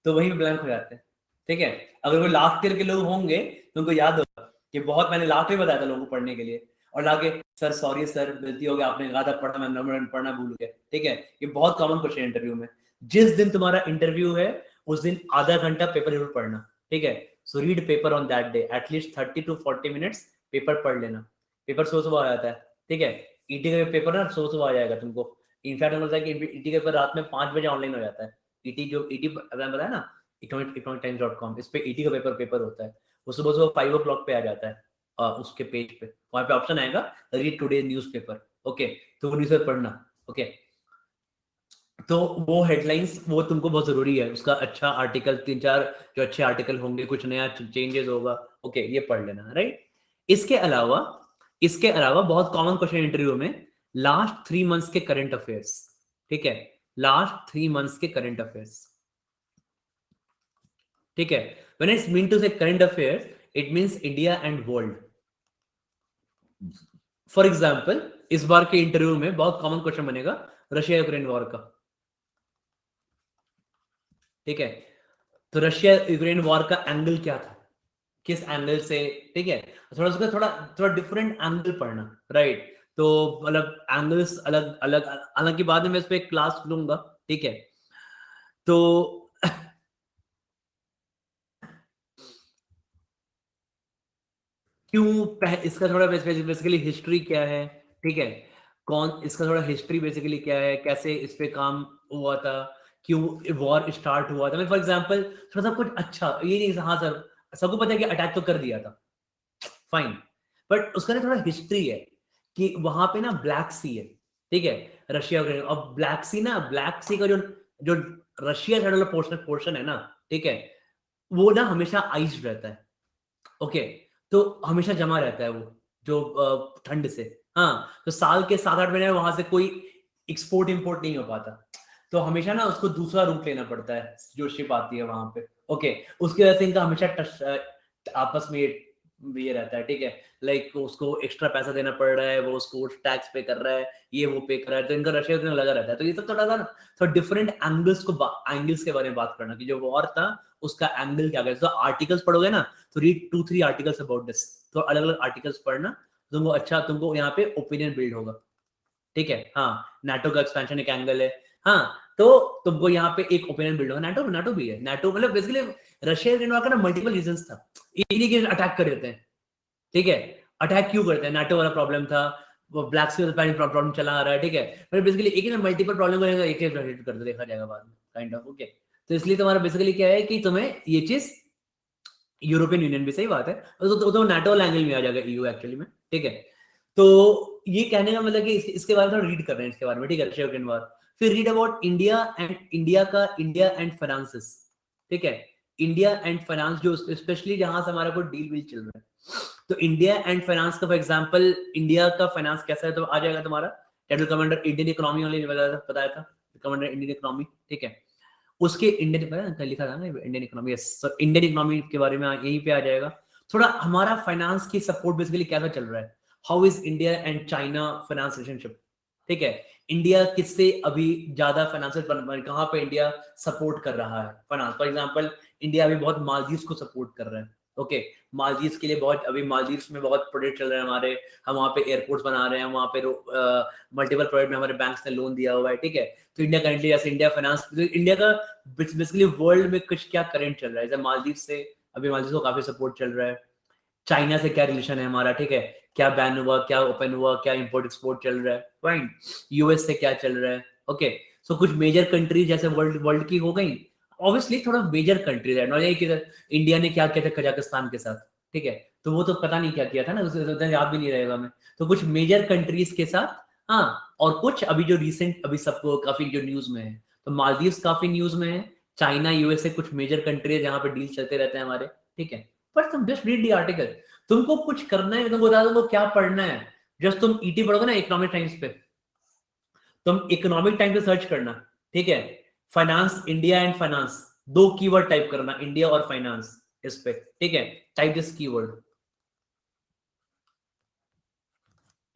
तो वही ब्लैंक हो जाते हैं, ठीक है। अगर कोई लास्ट ईयर के लोग होंगे तो उनको याद होगा कि बहुत मैंने लास्ट में बताया था लोगों को पढ़ने के लिए, और लाके सर सॉरी सर गलती हो गया, आपने कहा था पढ़ा, मैं पढ़ना भूल गया, ठीक है, ये बहुत कॉमन क्वेश्चन इंटरव्यू में, जिस दिन तुम्हारा इंटरव्यू है उस दिन आधा घंटा पेपर जरूर पढ़ना, ठीक है, so read paper on that day, at least 30 to 40 minutes paper पढ़ लेना, पेपर सुबह सुबह आ जाता है, ठीक है, ईटी का पेपर ना सुबह सुबह आ जाएगा तुमको, इनफैक्ट बोलता है कि ईटी के पेपर रात में 5 बजे ऑनलाइन हो जाता है। ईटी जो ईटी बताया ना economictimes.com, इस पे ईटी का पेपर होता है, वो सुबह सुबह 5 o'clock पे आ जाता है। उसके पेज पे वहां पे ऑप्शन आएगा रीड टुडे न्यूज़पेपर, ओके, तो वो न्यूज़पेपर पढ़ना, ओके। तो वो हेडलाइंस वो तुमको बहुत जरूरी है, उसका अच्छा आर्टिकल 3-4 जो अच्छे आर्टिकल होंगे, कुछ नया चेंजेस होगा, ओके, ये पढ़ लेना, राइट। इसके अलावा बहुत कॉमन क्वेश्चन इंटरव्यू में लास्ट 3 मंथ्स के करंट अफेयर्स, ठीक है, लास्ट 3 मंथ्स के करंट अफेयर्स, ठीक है। व्हेन इट्स मीन टू से current affairs, it means India and world. For example इस बार के इंटरव्यू में बहुत कॉमन क्वेश्चन बनेगा रशिया यूक्रेन वॉर का, ठीक है। तो रशिया यूक्रेन वॉर का एंगल क्या था, किस एंगल से, ठीक है, थोड़ा उसका थोड़ा थोड़ा डिफरेंट एंगल पढ़ना, राइट। तो मतलब एंगल्स अलग अलग, हालांकि बाद में मैं इस पे क्लास लूंगा, ठीक है। तो इसका थोड़ा बेसिकली हिस्ट्री क्या है, ठीक है, कौन इसका थोड़ा हिस्ट्री बेसिकली क्या है, कैसे इस पे काम हुआ था, क्यों वॉर स्टार्ट हुआ था। मैं फॉर एग्जांपल थोड़ा सा कुछ अच्छा, ये नहीं हाँ सर सबको पता है कि अटैक तो कर दिया था, फाइन, बट उसका ना थोड़ा हिस्ट्री है कि वहां पे ना ब्लैक सी है, ठीक है, रशिया यूक्रेन, और ब्लैक सी का जो जो रशिया साइड वाला पोर्शन है ना, ठीक है, वो ना हमेशा आइस रहता है, ओके, तो हमेशा जमा रहता है वो, जो ठंड से, हाँ, तो साल के 7-8 महीने वहां से कोई एक्सपोर्ट इंपोर्ट नहीं हो पाता, तो हमेशा ना उसको दूसरा रूट लेना पड़ता है, जो शिप आती है वहां पे, ओके, उसकी वजह से इनका हमेशा आपस में ये रहता है, ठीक है, लाइक उसको एक्स्ट्रा पैसा देना पड़ रहा है, वो उसको टैक्स पे कर रहा है, ये वो पे कर रहा है, तो इनका रशिया उतना लगा रहता है। तो ये सब थोड़ा सा थोड़ा डिफरेंट एंगल्स के बारे में बात करना कि जो वॉर था उसका एंगल क्या है। तो आर्टिकल्स पढ़ोगे ना, तो रीड 2-3 आर्टिकल्स अबाउट दिस, तो अलग अलग आर्टिकल्स पढ़ना, तुमको अच्छा, तुमको यहाँ पे ओपिनियन बिल्ड होगा, ठीक है। हाँ, नाटो का एक्सपेंशन एक एंगल है, हाँ, तो तुमको यहाँ पे एक ओपिनियन बिल्ड होगा। नाटो नाटो भी है, नाटो मतलब बेसिकली रशिया यूक्रेन का ना मल्टीपल रीजंस था, ये नहीं कि अटैक कर देते हैं, ठीक है, अटैक क्यों करते हैं, नाटो वाला प्रॉब्लम था, वो ब्लैक सी प्रॉब्लम चला आ रहा है, ठीक है, पर बेसिकली एक ही ना मल्टीपल प्रॉब्लम करेगा, एक ही करते देखा जाएगा बाद में, काइंड ऑफ, ओके। तो इसलिए तुम्हारा बेसिकली क्या है कि तुम्हें ये चीज यूरोपियन यूनियन भी, सही बात है, तो नाटो वाला एंगल में आ जाएगा ईयू एक्चुअली में, ठीक है। तो ये कहने का मतलब कि इसके बारे में रीड कर रहे हैं, इसके बारे में, ठीक है, रशिया यूक्रेन वॉर। फिर read about India and finances, ठीक है, इंडिया एंड फाइनेंस, जो स्पेशली जहां से हमारा कोई डील विल चल रहा है, तो इंडिया एंड फाइनेंस का फॉर एग्जांपल इंडिया का फाइनेंस कैसा है, तो आ जाएगा तुम्हारा टाइटल कमांडर इंडियन इकोनॉमी वाले बताया था, कमांडर इंडियन इकोनॉमी, ठीक है, उसके इंडियन लिखा था ना इंडियन इकोनॉमी, इंडियन इकोनॉमी के बारे में यहीं पे आ जाएगा। थोड़ा हमारा फाइनेंस की सपोर्ट बेसिकली कैसा चल रहा है, how is India and China finance relationship, ठीक है, इंडिया किससे अभी ज्यादा फाइनेंशियल, कहाँ पे इंडिया सपोर्ट कर रहा है फाइनेंस, फॉर एग्जांपल इंडिया अभी बहुत मालदीव्स को सपोर्ट कर रहा है, ओके, मालदीव्स के लिए बहुत, अभी मालदीव्स में बहुत प्रोजेक्ट चल रहे हैं हमारे, हम वहाँ पे एयरपोर्ट्स बना रहे हैं, वहाँ पे मल्टीपल प्रोजेक्ट में हमारे बैंक्स ने लोन दिया हुआ है, ठीक है। तो इंडिया करंटली जैसे इंडिया फाइनेंस, इंडिया का बेसिकली वर्ल्ड में कुछ क्या करंट चल रहा है, जैसे मालदीव से अभी मालदीव को काफी सपोर्ट चल रहा है, चाइना से क्या रिलेशन है हमारा, ठीक है, क्या बैन हुआ, क्या ओपन हुआ, क्या इंपोर्ट एक्सपोर्ट चल रहा है, फाइन, यूएस से क्या चल रहा है, ओके। सो कुछ मेजर कंट्रीज जैसे वर्ल्ड वर्ल्ड की हो गई, ऑब्वियसली थोड़ा मेजर कंट्रीज है, नॉट कि इंडिया ने क्या किया था कजाकिस्तान के साथ, ठीक है, तो वो तो पता नहीं क्या किया था ना, उसे याद भी नहीं रहेगा हमें, तो कुछ मेजर कंट्रीज के साथ, हाँ, और कुछ अभी जो रिसेंट अभी सबको काफी जो न्यूज में है, तो मालदीव्स काफी न्यूज में है, चाइना यूएसए कुछ मेजर कंट्री है जहां पे डील चलते रहते हैं हमारे, ठीक है। पर तुम जस्ट रीड दी आर्टिकल, तुमको कुछ करना है, मैं तुमको बता दूं क्या पढ़ना है, जस्ट तुम ईटी पढ़ोगे ना इकोनॉमिक टाइम्स पे, तुम इकोनॉमिक टाइम्स पे सर्च करना, ठीक है, finance, India and finance, 2 keyword type करना, इंडिया और फाइनेंस इस पे, ठीक है, टाइप दिस कीवर्ड,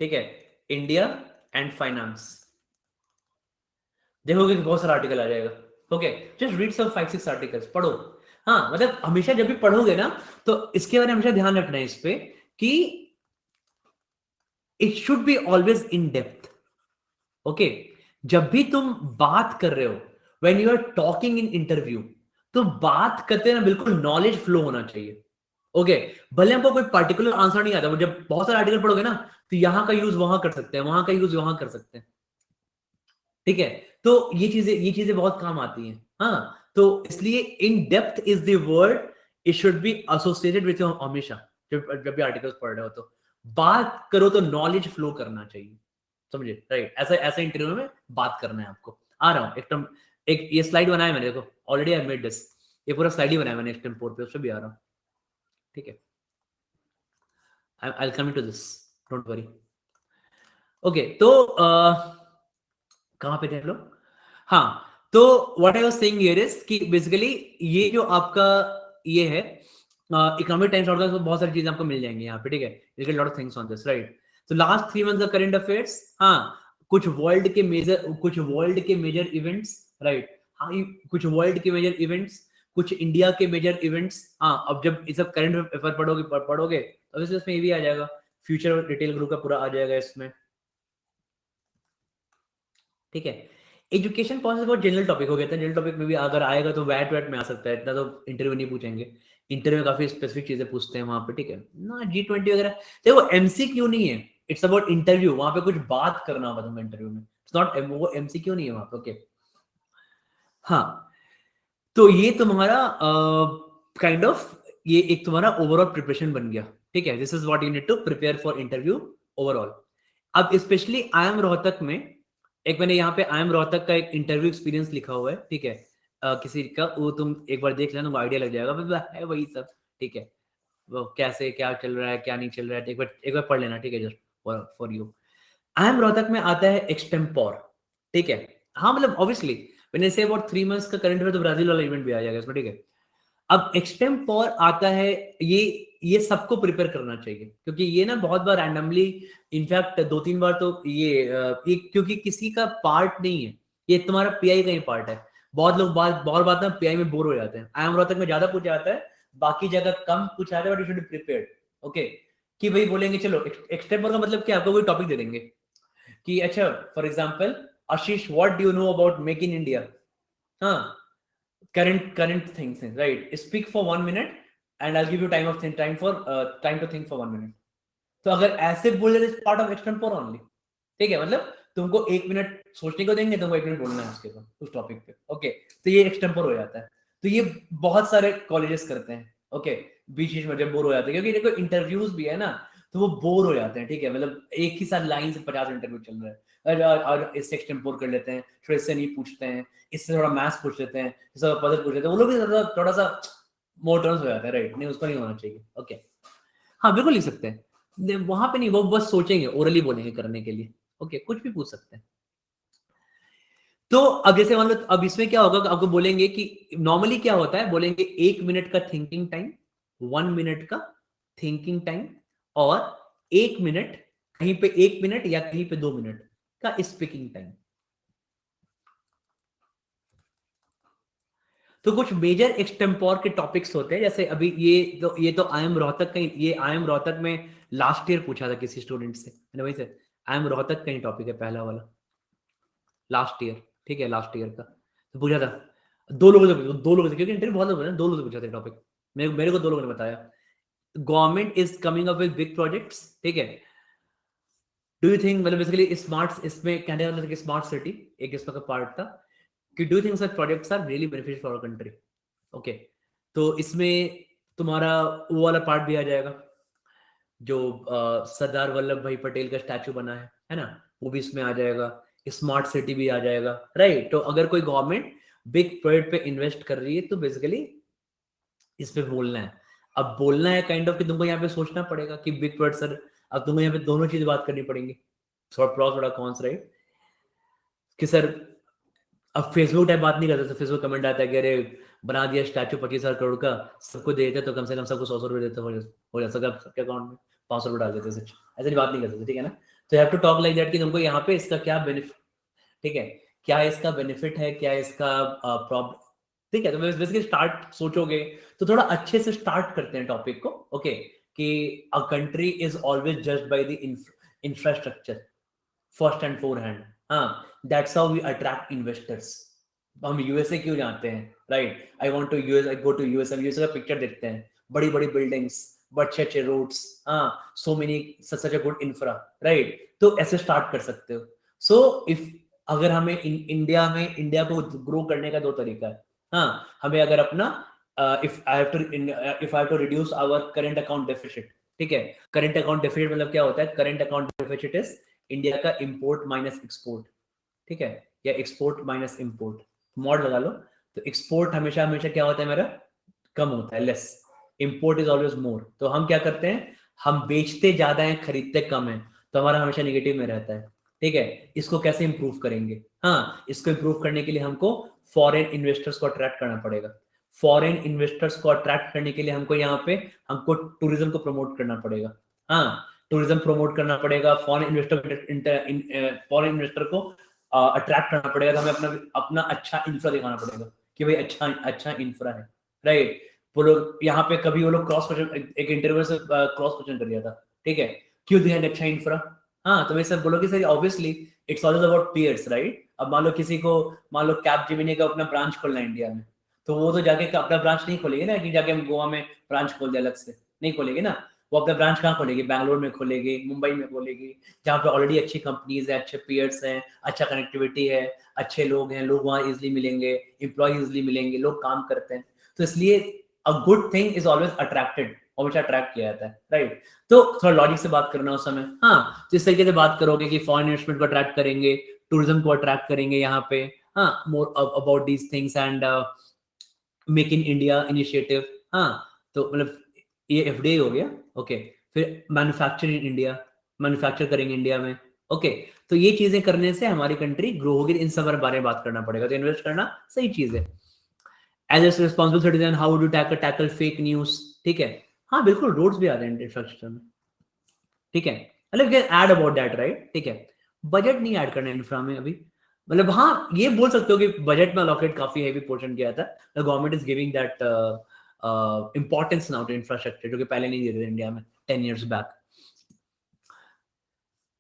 ठीक है, इंडिया एंड फाइनेंस, देखोगे कि बहुत सारा आर्टिकल आ जाएगा, okay, just read some 5-6 articles पढ़ो, हाँ, मतलब हमेशा जब भी पढ़ोगे ना, तो इसके बारे में हमेशा ध्यान रखना है इस पे कि it should be always in depth, okay. जब भी तुम बात कर रहे हो, when you are talking in interview, तो बात करते ना बिल्कुल नॉलेज फ्लो होना चाहिए, ओके। भले हमको कोई पर्टिकुलर आंसर नहीं आता, जब बहुत सारे आर्टिकल पढ़ोगे ना, तो यहां का यूज वहां कर सकते हैं, वहां का यूज वहां कर सकते हैं, ठीक है, तो ये चीजें बहुत काम आती हैं। हाँ, तो इसलिए in depth is the word, it should be associated with हमेशा जब भी आर्टिकल्स पढ़ रहे हो तो बात करो तो नॉलेज फ्लो करना चाहिए, समझे, राइट? ऐसा ऐसा इंटरव्यू में बात करना है आपको। आ रहा हूँ एक ये स्लाइड बनाया मैंने, देखो ऑलरेडी आई मेड दिस, ये पूरा स्लाइड ही बनाया मैंने एक्सटेम्पोर पे, उससे भी आ रहा हूँ, ठीक है, I will come to this, don't worry. Okay, तो कहाँ पे थे हम लोग? हाँ, तो what I was saying here is कि बेसिकली ये जो आपका ये है इकोनॉमिक टाइम्स डॉट कॉम, बहुत सारी चीजें आपको मिल जाएंगी यहाँ पे, ठीक है, you get lot of things on this, right? तो लास्ट 3 मंथ्स का करंट अफेयर्स, हाँ, कुछ वर्ल्ड के मेजर इवेंट्स, राइट? हाँ, कुछ वर्ल्ड के मेजर इवेंट्स, कुछ इंडिया के मेजर इवेंट्स। हाँ, अब जब ये सब करंट अफेयर पढ़ोगे तो इसमें ये भी आ जाएगा, फ्यूचर रिटेल ग्रुप का पूरा आ जाएगा इसमें, ठीक है। एजुकेशन पॉलिसी बहुत जनरल टॉपिक हो गया था, जनरल टॉपिक में भी अगर आएगा तो वैट वैट में आ सकता है, इतना तो इंटरव्यू नहीं पूछेंगे, इंटरव्यू में काफी स्पेसिफिक चीजें पूछते हैं वहां पे, ठीक है ना, G20 वगैरह। देखो एमसीक्यू नहीं है, इट्स अबाउट इंटरव्यू, वहां पे कुछ बात करना होगा तुम्हें इंटरव्यू में, इट्स नॉट वो एमसीक्यू नहीं है वहां पे, ओके। हाँ, तो ये तुम्हारा काइंड ऑफ ये एक तुम्हारा ओवरऑल प्रिपरेशन बन गया, ठीक है, this is what you need to prepare for interview overall. अब स्पेशली आई एम रोहतक में, एक मैंने यहाँ पे आई एम रोहतक का एक इंटरव्यू एक्सपीरियंस लिखा हुआ है, ठीक है, किसी का, वो तुम एक बार देख लेना, आइडिया लग जाएगा, बस है वही सब, ठीक है, वो कैसे क्या चल रहा है क्या नहीं चल रहा है, एक बार पढ़ लेना, ठीक है, just for you. I am Rohtak में आता है एक्सटेम्पोर, ठीक है, हाँ, मतलब ऑब्वियसली मैंने से अबाउट 3 मंथ्स का करंट अफेयर, तो ब्राजील वाला इवेंट भी आ जाएगा इसमें, ठीक है। अब एक्सटेम्पोर आता है, ये ये सबको प्रिपेयर करना चाहिए, क्योंकि ये ना बहुत बार रैंडमली, इनफैक्ट 2-3 बार तो ये क्योंकि किसी का पार्ट नहीं है, ये तुम्हारा पीआई का ही पार्ट है। बहुत बात ना पीआई में बोर हो जाते हैं, आई एम रोहतक में ज्यादा पूछा जाता है, बाकी जगह कम पूछा जाता है, but you should be prepared, okay. कि भाई बोलेंगे चलो एक्सटेम्पोर का मतलब क्या, आपको कोई टॉपिक दे देंगे कि अच्छा, for example, Ashish what do you know about make in India, हाँ, current things, right? Speak for 1 minute and I'll give you time to think for 1 minute. तो अगर ऐसे बोल रहे, पार्ट ऑफ एक्सटेम्पोर ओनली, ठीक है, मतलब तुमको 1 मिनट सोचने को देंगे, तुमको 1 मिनट बोलना है उसके बाद उस टॉपिक पे, ओके, तो ये एक्सटेम्पोर हो जाता है। तो ये बहुत सारे कॉलेजेस करते हैं, ओके, बीच बीच में जब बोर हो जाते हैं, क्योंकि देखो इंटरव्यूज भी है ना, तो वो बोर हो जाते हैं, ठीक है, मतलब एक ही साथ लाइन से 50 इंटरव्यू चल रहा है, और इससे एक्सटेम्पोर कर लेते हैं, थोड़ा इससे नहीं पूछते हैं, इससे थोड़ा मैथ्स पूछ लेते हैं, इससे पजल पूछ लेते हैं, वो लोग भी थोड़ा सा मोटर्स हो जाता है, राइट? नहीं, उसका नहीं होना चाहिए, ओके। हाँ, बिल्कुल लिख सकते हैं, वहां पे नहीं, वो बस सोचेंगे, ओरली बोलेंगे करने के लिए, ओके, कुछ भी पूछ सकते हैं। तो अब जैसे मान लो, अब इसमें क्या होगा, आपको बोलेंगे कि नॉर्मली क्या होता है, बोलेंगे 1 मिनट का थिंकिंग टाइम, 1 मिनट का थिंकिंग टाइम, और 1 मिनट, कहीं पे 1 मिनट या कहीं पे 2 मिनट का स्पीकिंग टाइम। तो कुछ मेजर एक्सटेम्पोर के टॉपिक्स होते हैं, जैसे अभी ये तो आई एम रोहतक का ये आई एम रोहतक में लास्ट ईयर पूछा था किसी स्टूडेंट से, मैंने वही से, आई एम रोहतक का ही टॉपिक है पहला वाला, लास्ट ईयर, ठीक है, लास्ट ईयर का तो पूछा था, 2 लोगों से, क्योंकि इंटरव्यू बहुत लोग हैं, 2 लोगों से पूछा था टॉपिक, मेरे को 2 लोगों ने बताया, government is coming up with big projects, ठीक है, डू यू थिंक, मतलब बेसिकली स्मार्ट, इसमें कहने का मतलब कि स्मार्ट सिटी एक इसमें का पार्ट था, कि do you think such projects are really beneficial for our country, okay. तो इसमें तुम्हारा वो वाला पार्ट भी आ जाएगा, जो सरदार वल्लभ भाई पटेल का स्टैचू बना है ना, वो भी इसमें आ जाएगा, स्मार्ट सिटी भी आ जाएगा, राइट? तो अगर कोई गवर्नमेंट बिग प्रोजेक्ट पे इन्वेस्ट कर रही है तो बेसिकली इस पे बोलना है। अब बोलना है काइंड ऑफ कि तुमको यहाँ पे सोचना पड़ेगा कि बिग प्रोजेक्ट सर, अब तुमको यहाँ पे दोनों चीज बात करनी पड़ेंगी, थोड़ा प्रॉस थोड़ा कॉन्स, राइट? कि सर, अब फेसबुक टाइप बात नहीं करते, तो फेसबुक कमेंट आता है कि अरे बना दिया स्टैचू 25,000 करोड़ का, सबको दे देते तो कम से कम सबको 100 रुपए देते, हो जाता सबके अकाउंट में 500 रुपए डाल देते, सच ऐसे नहीं, बात नहीं करते, ठीक है ना? तो have to talk like that कि तुमको यहाँ पे इसका क्या बेनिफिट, ठीक है, क्या इसका बेनिफिट है, क्या इसका प्रॉब्लम, ठीक है। तो बेसिकली स्टार्ट सोचोगे तो थोड़ा अच्छे से स्टार्ट करते हैं टॉपिक को, ओके, कि a country is always judged by the infrastructure first and forehand, हाँ, that's how we attract investors. हम यूएसए क्यों जाते हैं, right? I want to US, I go to USA, USA का पिक्चर देखते हैं, बड़ी बड़ी बिल्डिंग्स, अच्छे अच्छे रोड्स, हाँ, so many, such a good infra, right? तो ऐसे स्टार्ट कर सकते हो। सो इफ अगर हमें इंडिया को ग्रो करने का 2 तरीका है। हाँ, हमें अगर अपना if I have to reduce our current account deficit, ठीक है? करंट अकाउंट डेफिसिट मतलब क्या होता है? Current account deficit is India का इंपोर्ट माइनस एक्सपोर्ट, ठीक है? या एक्सपोर्ट माइनस इंपोर्ट, मॉड लगा लो। तो एक्सपोर्ट हमेशा हमेशा क्या होता है मेरा? कम होता है, less. Import is always more. तो हम क्या करते हैं? हम बेचते ज्यादा हैं, खरीदते कम है, तो हमारा हमेशा नेगेटिव में रहता है, ठीक है? इसको कैसे इंप्रूव करेंगे? हाँ, इसको इंप्रूव करने के लिए हमको फॉरेन इन्वेस्टर्स को अट्रैक्ट करना पड़ेगा। फॉरेन इन्वेस्टर्स को अट्रैक्ट करने के लिए हमको यहाँ पे हमको टूरिज्म को प्रमोट करना पड़ेगा। हाँ, टूरिज्म प्रमोट करना पड़ेगा, फॉरेन इन्वेस्टर को अट्रैक्ट करना पड़ेगा। तो हमें अपना अपना अच्छा इंफ्रा दिखाना पड़ेगा कि भाई अच्छा अच्छा इंफ्रा है, राइट? वो लोग यहाँ पे कभी वो लोग क्रॉस क्वेश्चन, एक इंटरव्यू से क्रॉस क्वेश्चन कर दिया था, ठीक है? क्यों दिया है अच्छा इंफ्रा? हाँ, तो मैं सर बोलोगे sir obviously it's always about peers, right? अब मान लो किसी को, मान लो कैपजेमिनी का अपना ब्रांच खोलना है इंडिया में, तो वो तो जाके अपना ब्रांच नहीं खोलेगी ना कि जाके हम गोवा में ब्रांच खोल दे, अलग से नहीं खोलेगी ना। वो अपना ब्रांच कहाँ खोलेगी? बैंगलोर में खोलेगी, मुंबई में खोलेगी, जहाँ पे ऑलरेडी अच्छी कंपनीज है, अच्छे पेयर्स हैं, अच्छा कनेक्टिविटी है, अच्छे लोग हैं, लोग वहाँ इजिली मिलेंगे, एम्प्लॉय इजिली मिलेंगे, लोग काम करते हैं। तो इसलिए a good thing is always attracted, हमेशा अट्रैक्ट किया जाता है, राइट? तो थोड़ा लॉजिक से बात करना उस समय। हाँ, तो इस तरीके से बात करोगे कि फॉरेन इन्वेस्टमेंट को अट्रैक्ट करेंगे, टूरिज्म को अट्रैक्ट करेंगे यहाँ पे। हाँ, more about these things and make in India initiative. हाँ, तो मतलब ये एफडीआई हो गया, ओके। फिर मैन्युफैक्चर इन इंडिया, मैन्युफैक्चर करेंगे इंडिया में, ओके। तो ये चीजें करने से हमारी कंट्री ग्रो होगी, इन सब बारे में बात करना पड़ेगा। तो इन्वेस्ट करना सही चीज है। As a responsible citizen how do tackle fake news, ठीक है? हाँ बिल्कुल, रोड्स भी आ रहे हैं इंफ्रास्ट्रक्चर में, ठीक है? मतलब can add about that, right? ठीक है, बजट नहीं ऐड करना इंफ्रा में अभी। मतलब हाँ, ये बोल सकते हो कि बजट में अलोकेट काफी हेवी पोर्शन किया था। The government is giving that importance now to infrastructure, जो कि पहले नहीं दे रहे थे इंडिया में 10 years बैक।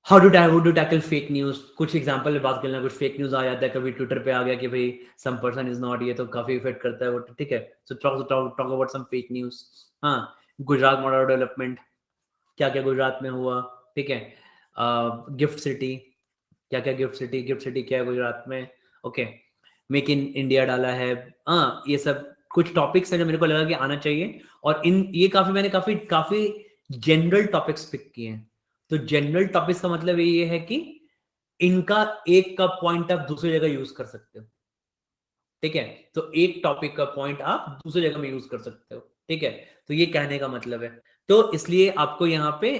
How to tackle fake news, कुछ एग्जांपल में बात करना। कुछ फेक न्यूज आ जाता है, कभी ट्विटर पे आ गया कि भाई सम पर्सन इज नॉट, ये तो काफी इफेक्ट करता है वो, ठीक है? So talk about some fake news. हाँ, गुजरात मॉडल डेवलपमेंट, क्या क्या गुजरात में हुआ, ठीक है? गिफ्ट सिटी, क्या क्या गिफ्ट सिटी क्या है गुजरात में, ओके। मेक इन इंडिया डाला है। हाँ, ये सब कुछ टॉपिक्स हैं जो मेरे को लगा कि आना चाहिए। और इन ये काफी मैंने काफी काफी जनरल टॉपिक्स पिक किए हैं। तो जनरल टॉपिक्स का मतलब ये है कि इनका एक का पॉइंट आप दूसरी जगह यूज कर सकते हो, ठीक है? तो एक टॉपिक का पॉइंट आप दूसरी जगह में यूज कर सकते हो, ठीक है? तो ये कहने का मतलब है। तो इसलिए आपको यहाँ पे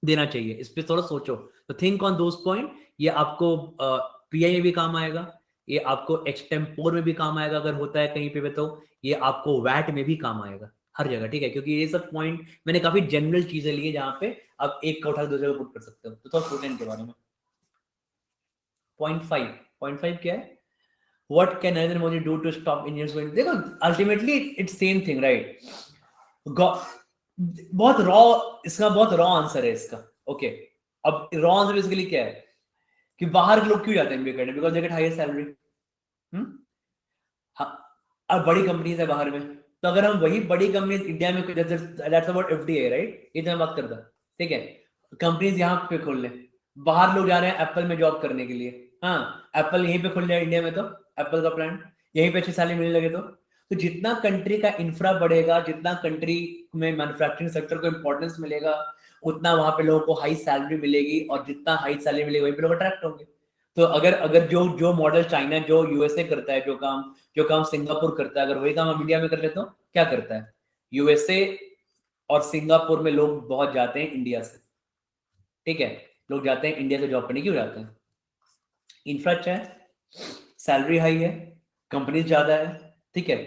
देना चाहिए, इस पे थोड़ा सोचो। तो थिंक ऑन दोस पॉइंट। ये आपको पीआई में भी काम आएगा, ये आपको एक्सटेम्पोर में भी काम आएगा अगर होता है कहीं पे भी, तो ये आपको वैट में भी काम आएगा, हर जगह, ठीक है? क्योंकि ये सब पॉइंट मैंने काफी जनरल चीजें ली है जहां पे आप एक का उठा के दूसरे को पुट कर सकते हो। तो थोड़ा सोचें इनके बारे में। पॉइंट फाइव क्या है? What can Narendra Modi do to stop Indians going? देखो, ultimately it's same thing, right? बहुत रॉ, इसका बहुत रॉ आंसर है इसका, ओके। अब रॉ आंसर बेसिकली क्या है कि बाहर के लोग क्यों जाते हैं एमबीए करने? Because they get higher salary. हाँ, अब बड़ी कंपनीज है बाहर में, तो अगर हम वही बड़ी कंपनीज इंडिया में, दैट्स अबाउट एफडीआई, राइट? ये जो मैं बात करता, ठीक है? कंपनीज यहाँ पे खोल ले, बाहर लोग जा रहे हैं एप्पल में जॉब करने के लिए। हाँ, एप्पल यहीं पे खोल लिया इंडिया में, तो एप्पल का प्लांट यहीं पे अच्छी सैलरी मिलने लगे। तो जितना कंट्री का इंफ्रा बढ़ेगा, जितना कंट्री में मैन्युफैक्चरिंग सेक्टर को इंपॉर्टेंस मिलेगा, उतना वहां पे लोगों को हाई सैलरी मिलेगी, और जितना हाई सैलरी मिलेगी वहीं पे लोग अट्रैक्ट होंगे। तो अगर अगर जो जो मॉडल चाइना, जो यूएसए करता है, जो काम सिंगापुर करता है, अगर वही काम हम इंडिया में कर लेते हो, क्या करता है? यूएसए और सिंगापुर में लोग बहुत जाते हैं इंडिया से, ठीक है? लोग जाते हैं इंडिया से जॉब करने, क्यों जाते हैं? इंफ्रा अच्छा है, सैलरी हाई है, कंपनी ज्यादा है, ठीक है?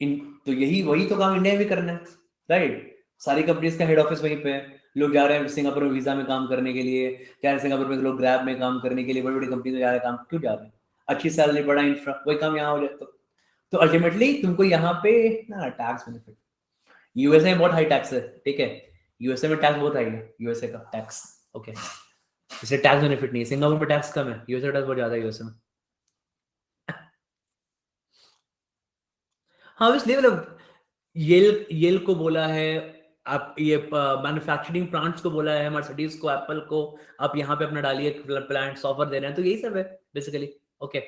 इन तो यही वही तो काम इंडिया में भी करना है, राइट? सारी कंपनीज का हेड ऑफिस वहीं पे है। लोग जा रहे हैं सिंगापुर में वीजा में काम करने के लिए, जा रहे हैं सिंगापुर में, लोग ग्रैब में काम करने के लिए, बड़ी बड़ी कंपनी में जा रहे हैं काम, क्यों जा रहे हैं? अच्छी सैलरी, बड़ा इंफ्रा, वही काम यहाँ हो जाए तो अल्टीमेटली तुमको यहाँ पे ना टैक्स बेनिफिट। यूएसए में बहुत हाई टैक्स है, ठीक है? यूएसए में टैक्स बहुत हाई है, यूएसए का टैक्स, ओके। इसे टैक्स बेनिफिट नहीं है, सिंगापुर में टैक्स कम है, यूएसए टैक्स बहुत ज्यादा है यूएसए में। हाँ, इसलिए मतलब येल येल को बोला है, आप ये मैन्युफैक्चरिंग प्लांट्स को बोला है, मर्सिडीज को, एप्पल को, आप यहाँ पे अपना डालिए प्लांट्स ऑफर दे रहे हैं, तो यही सब है बेसिकली। ओके,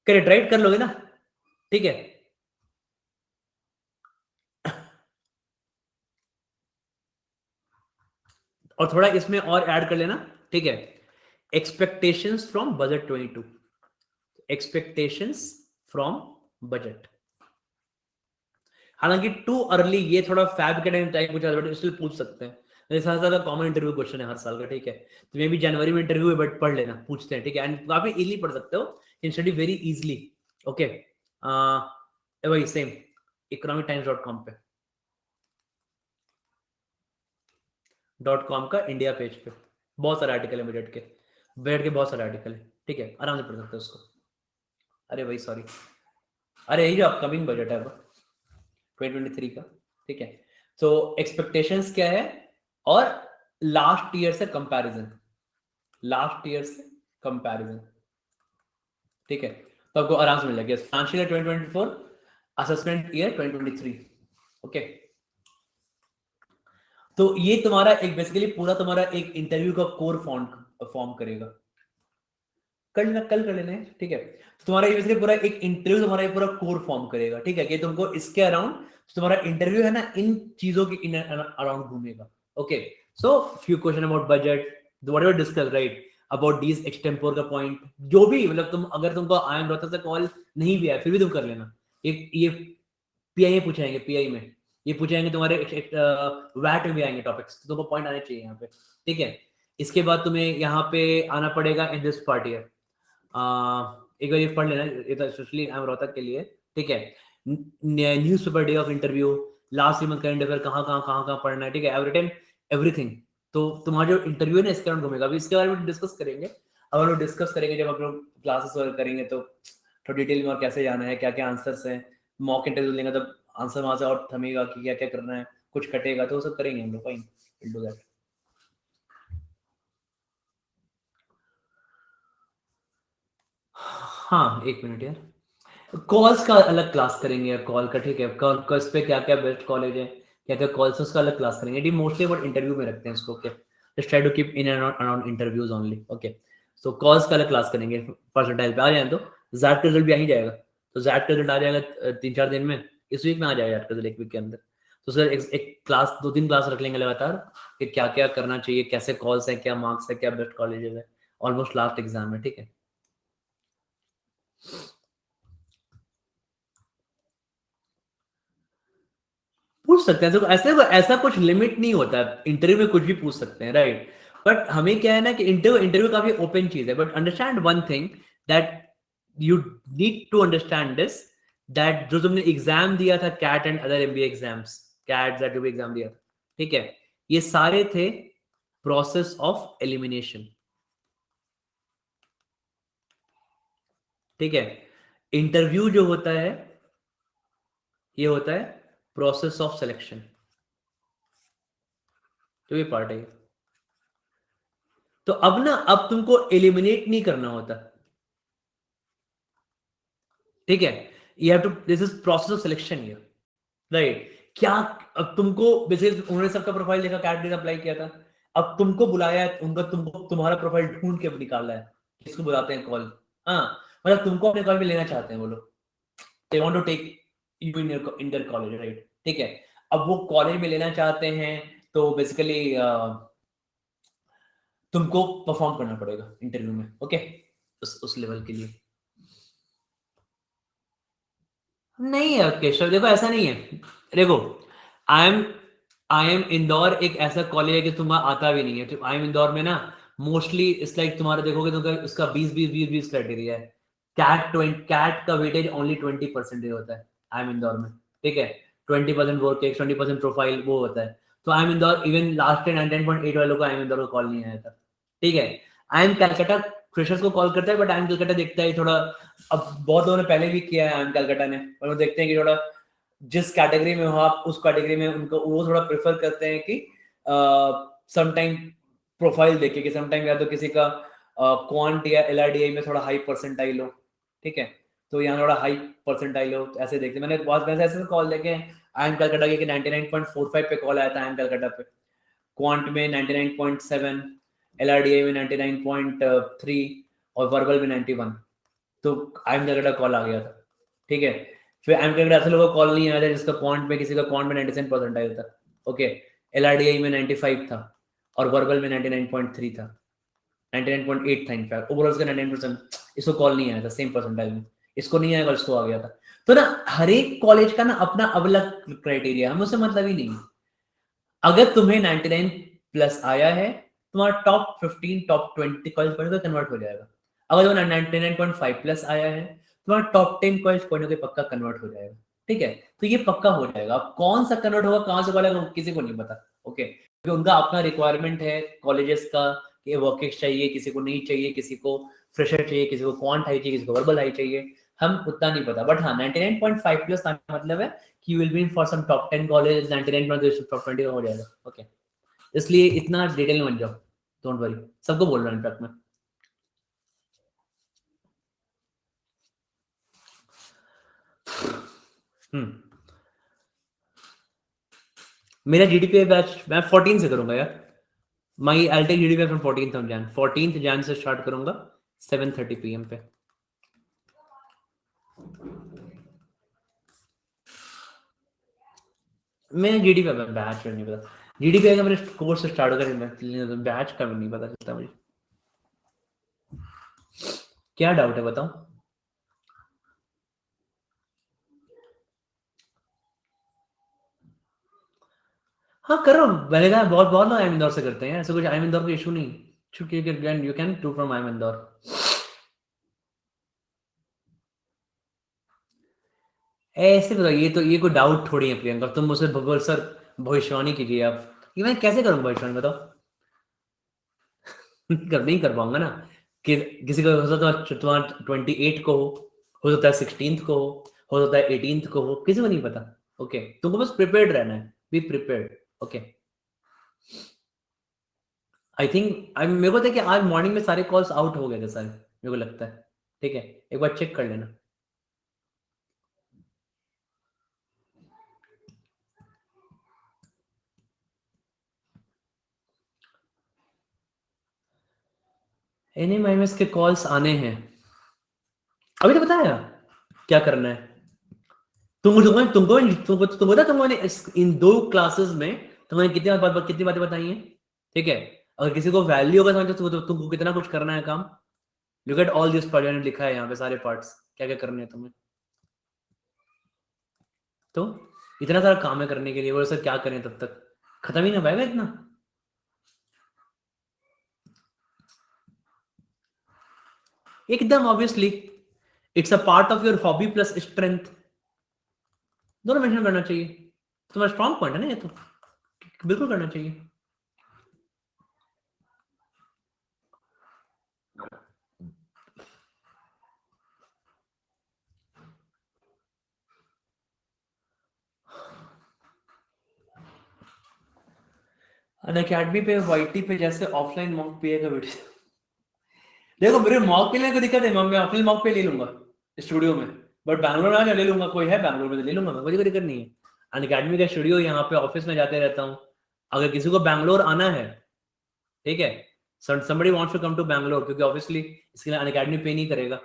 करेक्ट, राइट, कर लोगे ना, ठीक है। और थोड़ा इसमें और ऐड कर लेना, ठीक है, expectations from budget 22, expectations from budget. हालांकि टू अर्ली ये थोड़ा फैब के टाइम टाइप कुछ इसलिए पूछ सकते हैं, मेरे साथ ज्यादा कॉमन इंटरव्यू क्वेश्चन है हर साल का, ठीक है। तो मे भी जनवरी में इंटरव्यू है, बट पढ़ लेना, पूछते हैं, ठीक है, एंड काफी इजीली पढ़ सकते हो, can study very easily. Okay, वही सेम economictimes.com पे, .com का इंडिया पेज पे बहुत सारे आर्टिकल है बजट के बहुत सारे आर्टिकल है, ठीक है, आराम से पढ़ सकते हो उसको। अरे भाई सॉरी, अरे यही जो अपकमिंग बजट है 2023 का, ठीक है। तो एक्सपेक्टेशंस क्या है, और लास्ट ईयर से कंपैरिजन, लास्ट ईयर से कंपैरिजन, ठीक है। तो आपको आराम से मिल जाएगा financial year 2024, assessment year 2023, okay. तो ये तुम्हारा एक बेसिकली पूरा तुम्हारा एक इंटरव्यू का कोर फॉर्म करेगा। कल कर लेना है, ठीक है। तो तुम्हारा ये बेसिकली पूरा एक इंटरव्यू तुम्हारा पूरा कोर फॉर्म करेगा, ठीक है, कि तुमको इसके अराउंड तुम्हारा इंटरव्यू है ना, इन चीजों के इन अराउंड घूमेगा। Okay, so few question about budget, whatever discuss, right, about this extempore का पॉइंट, जो भी मतलब तुम, अगर तुमको आई एम रोहतक से कॉल नहीं भी आया फिर भी तुम कर लेना। ये पीआई में पूछाएंगे, पीआई में ये पूछाएंगे, तुम्हारे वैट में भी आएंगे टॉपिक्स, तो तुमको पॉइंट आने चाहिए यहाँ पे, ठीक है। इसके बाद तुम्हें यहाँ पे आना पड़ेगा इन दिस पार्ट ईयर, एक बार ये पढ़ लेना, ये तो स्पेशली आई एम रोहतक के लिए, ठीक है। News paper day of interview, last month current affair, कहाँ पढ़ना है, ठीक है, एवरी टाइम एवरीथिंग। तो तुम्हारा जो इंटरव्यू है ना इसके अराउंड घूमेगा। अभी इसके बारे में डिस्कस करेंगे, अगर लोग डिस्कस करेंगे जब हम लोग क्लासेस करेंगे, तो थोड़ी डिटेल में और कैसे जाना है, क्या क्या आंसर्स हैं, मॉक इंटरव्यू लेंगे तब आंसर वहां से और थमेगा कि क्या क्या करना है, कुछ कटेगा, तो वो सब करेंगे हम लोग, फाइन, विल डू दैट। हाँ, एक मिनट यार, कॉल्स का अलग क्लास करेंगे यार, कॉल का, ठीक है, कॉल का इस पे क्या क्या बेस्ट कॉलेज है, क्या क्या कॉल्स, उसका अलग क्लास करेंगे। ये मोस्टली अबाउट इंटरव्यू में रखते हैं इसको, okay, just try to keep in and around interviews only, okay. So calls का अलग क्लास करेंगे, परसेंटाइल पे आ जाए तो जैट का रिजल्ट भी आ ही जाएगा, तो जैट का रिजल्ट आ जाएगा 3-4 दिन में, इस वीक में आ जाएगा जैट का रिजल्ट, एक वीक के अंदर। तो सर एक क्लास 2-3 क्लास रख लेंगे लगातार, कि क्या क्या करना चाहिए, कैसे कॉल्स है, क्या मार्क्स है, क्या बेस्ट कॉलेज है, ऑलमोस्ट लास्ट एग्जाम है, ठीक है। पूछ सकते हैं, तो ऐसा कुछ लिमिट नहीं होता है, इंटरव्यू में कुछ भी पूछ सकते हैं, राइट। बट हमें क्या है ना कि इंटरव्यू इंटरव्यू काफी ओपन चीज है, but understand one thing, that you need to understand this, that जो तुमने एग्जाम दिया था, CAT and other MBA exams, CAT that जो भी एग्जाम दिया था, ठीक है, ये सारे थे प्रोसेस ऑफ एलिमिनेशन, ठीक है। इंटरव्यू जो होता है ये होता है प्रोसेस ऑफ सिलेक्शन, तो ये पार्ट है ये। तो अब ना, अब तुमको एलिमिनेट नहीं करना होता, ठीक है, you have to, this is process of selection here, right. क्या, अब तुमको बेसिकली उन्होंने सबका प्रोफाइल देखा, कैट अप्लाई किया था, अब तुमको बुलाया है, उनका तुमको तुम्हारा प्रोफाइल ढूंढ के निकाला है, इसको बुलाते हैं कॉल। हाँ, मतलब तुमको अपने कॉल में लेना चाहते हैं वो लोग, they want to take you in their college, right, ठीक है। अब वो कॉलेज में लेना चाहते हैं, तो बेसिकली तुमको परफॉर्म करना पड़ेगा इंटरव्यू में, ओके, उस लेवल के लिए। नहीं है केशव, देखो ऐसा नहीं है, देखो, आई एम इंदौर एक ऐसा कॉलेज है कि तुम्हारा आता भी नहीं है, तो आई एम इंदौर में ना, मोस्टली इट्स लाइक तुम्हारा देखोगे तो उसका 20 क्राइटेरिया है, कैट का वेटेज ओनली 20% होता है आई एम इंदौर में, ठीक है, 20% वर्क, 20% प्रोफाइल वो होता है। तो I am Indore even last 10.8 वालों को आई एम इंदौर को कॉल नहीं आया था, ठीक है। आई एम कैलकाटा फ्रेशर्स को कॉल करता है, बट आई एम कैलकाटा देखता है थोड़ा, अब बहुत लोगों ने पहले भी किया है आई एम कैलकाटा ने, और वो देखते हैं कि थोड़ा जिस कैटेगरी में हो आप, उस कैटेगरी में उनको वो थोड़ा प्रेफर करते हैं कि समटाइम प्रोफाइल देखे, कि समटाइम या तो किसी का क्वांट या एलआरडीआई में थोड़ा हाई परसेंटाइल हो, ठीक है, तो यहाँ थोड़ा हाई परसेंटाइल हो, तो ऐसे देखते हैं। मैंने बहुत वैसे ऐसे कॉल देखे हैं, IIM कलकत्ता के 99.45 पे कॉल आया था IIM कलकत्ता पे, क्वांट में 99.7, LRDI में 99.3 और वर्बल में 91। तो IIM कलकत्ता कॉल आ गया था, ठीक है। फिर IIM कलकत्ता ऐसे लोगों का कॉल नहीं आया था जिसका क्वांट में, किसी का क्वांट में 97% आया था, ओके। LRDI में 95 था और वर्बल में 99.3 था, 99.8 था इनफैक्ट, ओवरऑल का 99%। इसको कॉल नहीं आया था सेम परसेंटाइल में, इसको नहीं आया, इसको आ गया था। तो ना हर एक कॉलेज का ना अपना अलग क्राइटेरिया, हम उससे मतलब ही नहीं। अगर तुम्हें 99 प्लस आया है, तुम्हारा टॉप 15 टॉप 20 कॉलेज पढ़ने का कन्वर्ट हो जाएगा। अगर तुम्हें 99.5 प्लस आया है, तुम्हारा टॉप 10 कॉलेज पढ़ने के पक्का कन्वर्ट हो जाएगा, ठीक है। तो ये पक्का हो जाएगा। अब कौन सा कन्वर्ट होगा, कहां से कॉलेज, किसी को नहीं पता, ओके, क्योंकि उनका अपना रिक्वायरमेंट है कॉलेजेस का, कि वर्किंग चाहिए, किसी को नहीं चाहिए, किसी को फ्रेशर चाहिए, किसी को क्वांट हाई चाहिए, किसी को वर्बल हाई चाहिए, हम उतना नहीं पता। बट हाँ 99.5 प्लस मतलब है कि you will be in for some top 10 college, 99 top 20 का हो जाएगा, ओके। इसलिए इतना डिटेल में मत जाओ, डोंट वरी, सबको बोल रहा हूँ इनफैक्ट मैं। मेरा जीडीपी बैच मैं 14 से करूंगा यार। My I take GDP from 14th Jan, 14th Jan से स्टार्ट करूंगा 7:30 PM पे। मैं जीडीपी में बैच नहीं पता, जीडीपी का मेरे कोर्स स्टार्ट करें, बैच का भी नहीं पता चलता मुझे। क्या डाउट है बताओ। हाँ करो, मैंने कहा बहुत बहुत लोग आईएम इंदौर से करते हैं, ऐसा कुछ आईएम इंदौर का इशू नहीं, you can do from IIM Indore. ऐसे बताओ, ये कोई डाउट थोड़ी है प्रियंका, तुम मुझसे भगवान सर भविष्यवाणी कीजिए आप, ये मैं कैसे करूँ भविष्यवाणी बताओ। नहीं कर पाऊंगा ना, कि किसी को हो सकता है तुम्हारा 28 को हो सकता है 16th को हो सकता है 18th को हो, किसी को नहीं पता, ओके। तुमको बस प्रिपेयर्ड रहना है, be prepared, okay. I think मेरे को था कि आज मॉर्निंग में सारे कॉल्स आउट हो गए थे सारे, मेरे को लगता है, ठीक है, एक बार चेक कर लेना। NMIMS के कॉल्स आने हैं, अभी तो बताया क्या करना है। तुमको तुमको तुमको तुमको पता तुमने इन 2 क्लासेस में तुमने कितनी बातें बताई हैं, ठीक है। अगर किसी को वैल्यू होगा समझो तुमको कितना कुछ करना है काम। Look at all this part, मैंने लिखा है यहाँ पे सारे पार्ट्स, क्या क्या करने हैं तुम्हें। तो इतना सारा काम है करने के लिए, वो सर क्या करें, तब तक खत्म ही ना पाएगा इतना। एकदम obviously it's a part of your hobby plus strength, दोनों मेंशन करना चाहिए। तुम्हारा स्ट्रॉन्ग पॉइंट है ना ये, तो बिल्कुल करना चाहिए। अनअकैडमी पे वाईटी पे जैसे ऑफलाइन मॉक पीए का वीडियो, देखो मेरे मॉक पे लेने को दिक्कत है, मैं ऑफलाइन मॉक पे ले लूंगा स्टूडियो में, बट बैंगलोर में आके ले लूंगा, कोई है बैंगलोर में तो ले लूंगा मैं, मुझे कोई दिक्कत नहीं है। अनअकैडमी का स्टूडियो यहाँ पे ऑफिस में जाते रहता हूँ, अगर किसी को बैंगलोर आना है, ठीक है, somebody wants to come to Bangalore, क्योंकि ऑब्वियसली इसके लिए अनअकैडमी पे नहीं करेगा।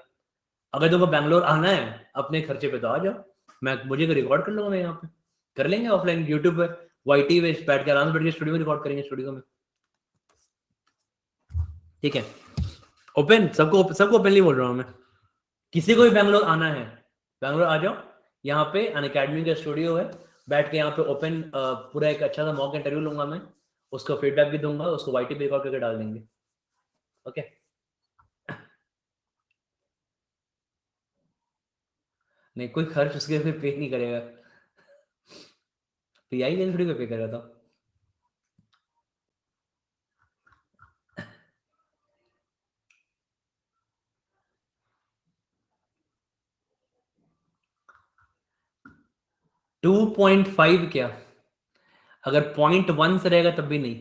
अगर तुमको बैंगलोर आना है अपने खर्चे पे तो आ जाओ, मैं मुझे रिकॉर्ड कर लूंगा मैं यहाँ पे, कर लेंगे ऑफलाइन यूट्यूब पे वाईटी पे बैठ के आराम से बैठ के स्टूडियो में रिकॉर्ड करेंगे स्टूडियो में, ठीक है। ओपन सबको सबको ओपनली बोल रहा हूँ मैं, किसी को भी बैंगलोर आना है बैंगलोर आ जाओ, यहाँ पे अनअकैडमी का स्टूडियो है, बैठ के यहाँ पे ओपन पूरा एक अच्छा सा मॉक इंटरव्यू लूंगा मैं, उसको फीडबैक भी दूंगा, उसको वाईटी पे रिकॉर्ड करके डाल देंगे, ओके। नहीं कोई खर्च उसके पे पे नहीं करेगा, पीआई लेने थोड़ी पे करेगा। तो 2.5 क्या, अगर 0.1 से रहेगा तब भी नहीं,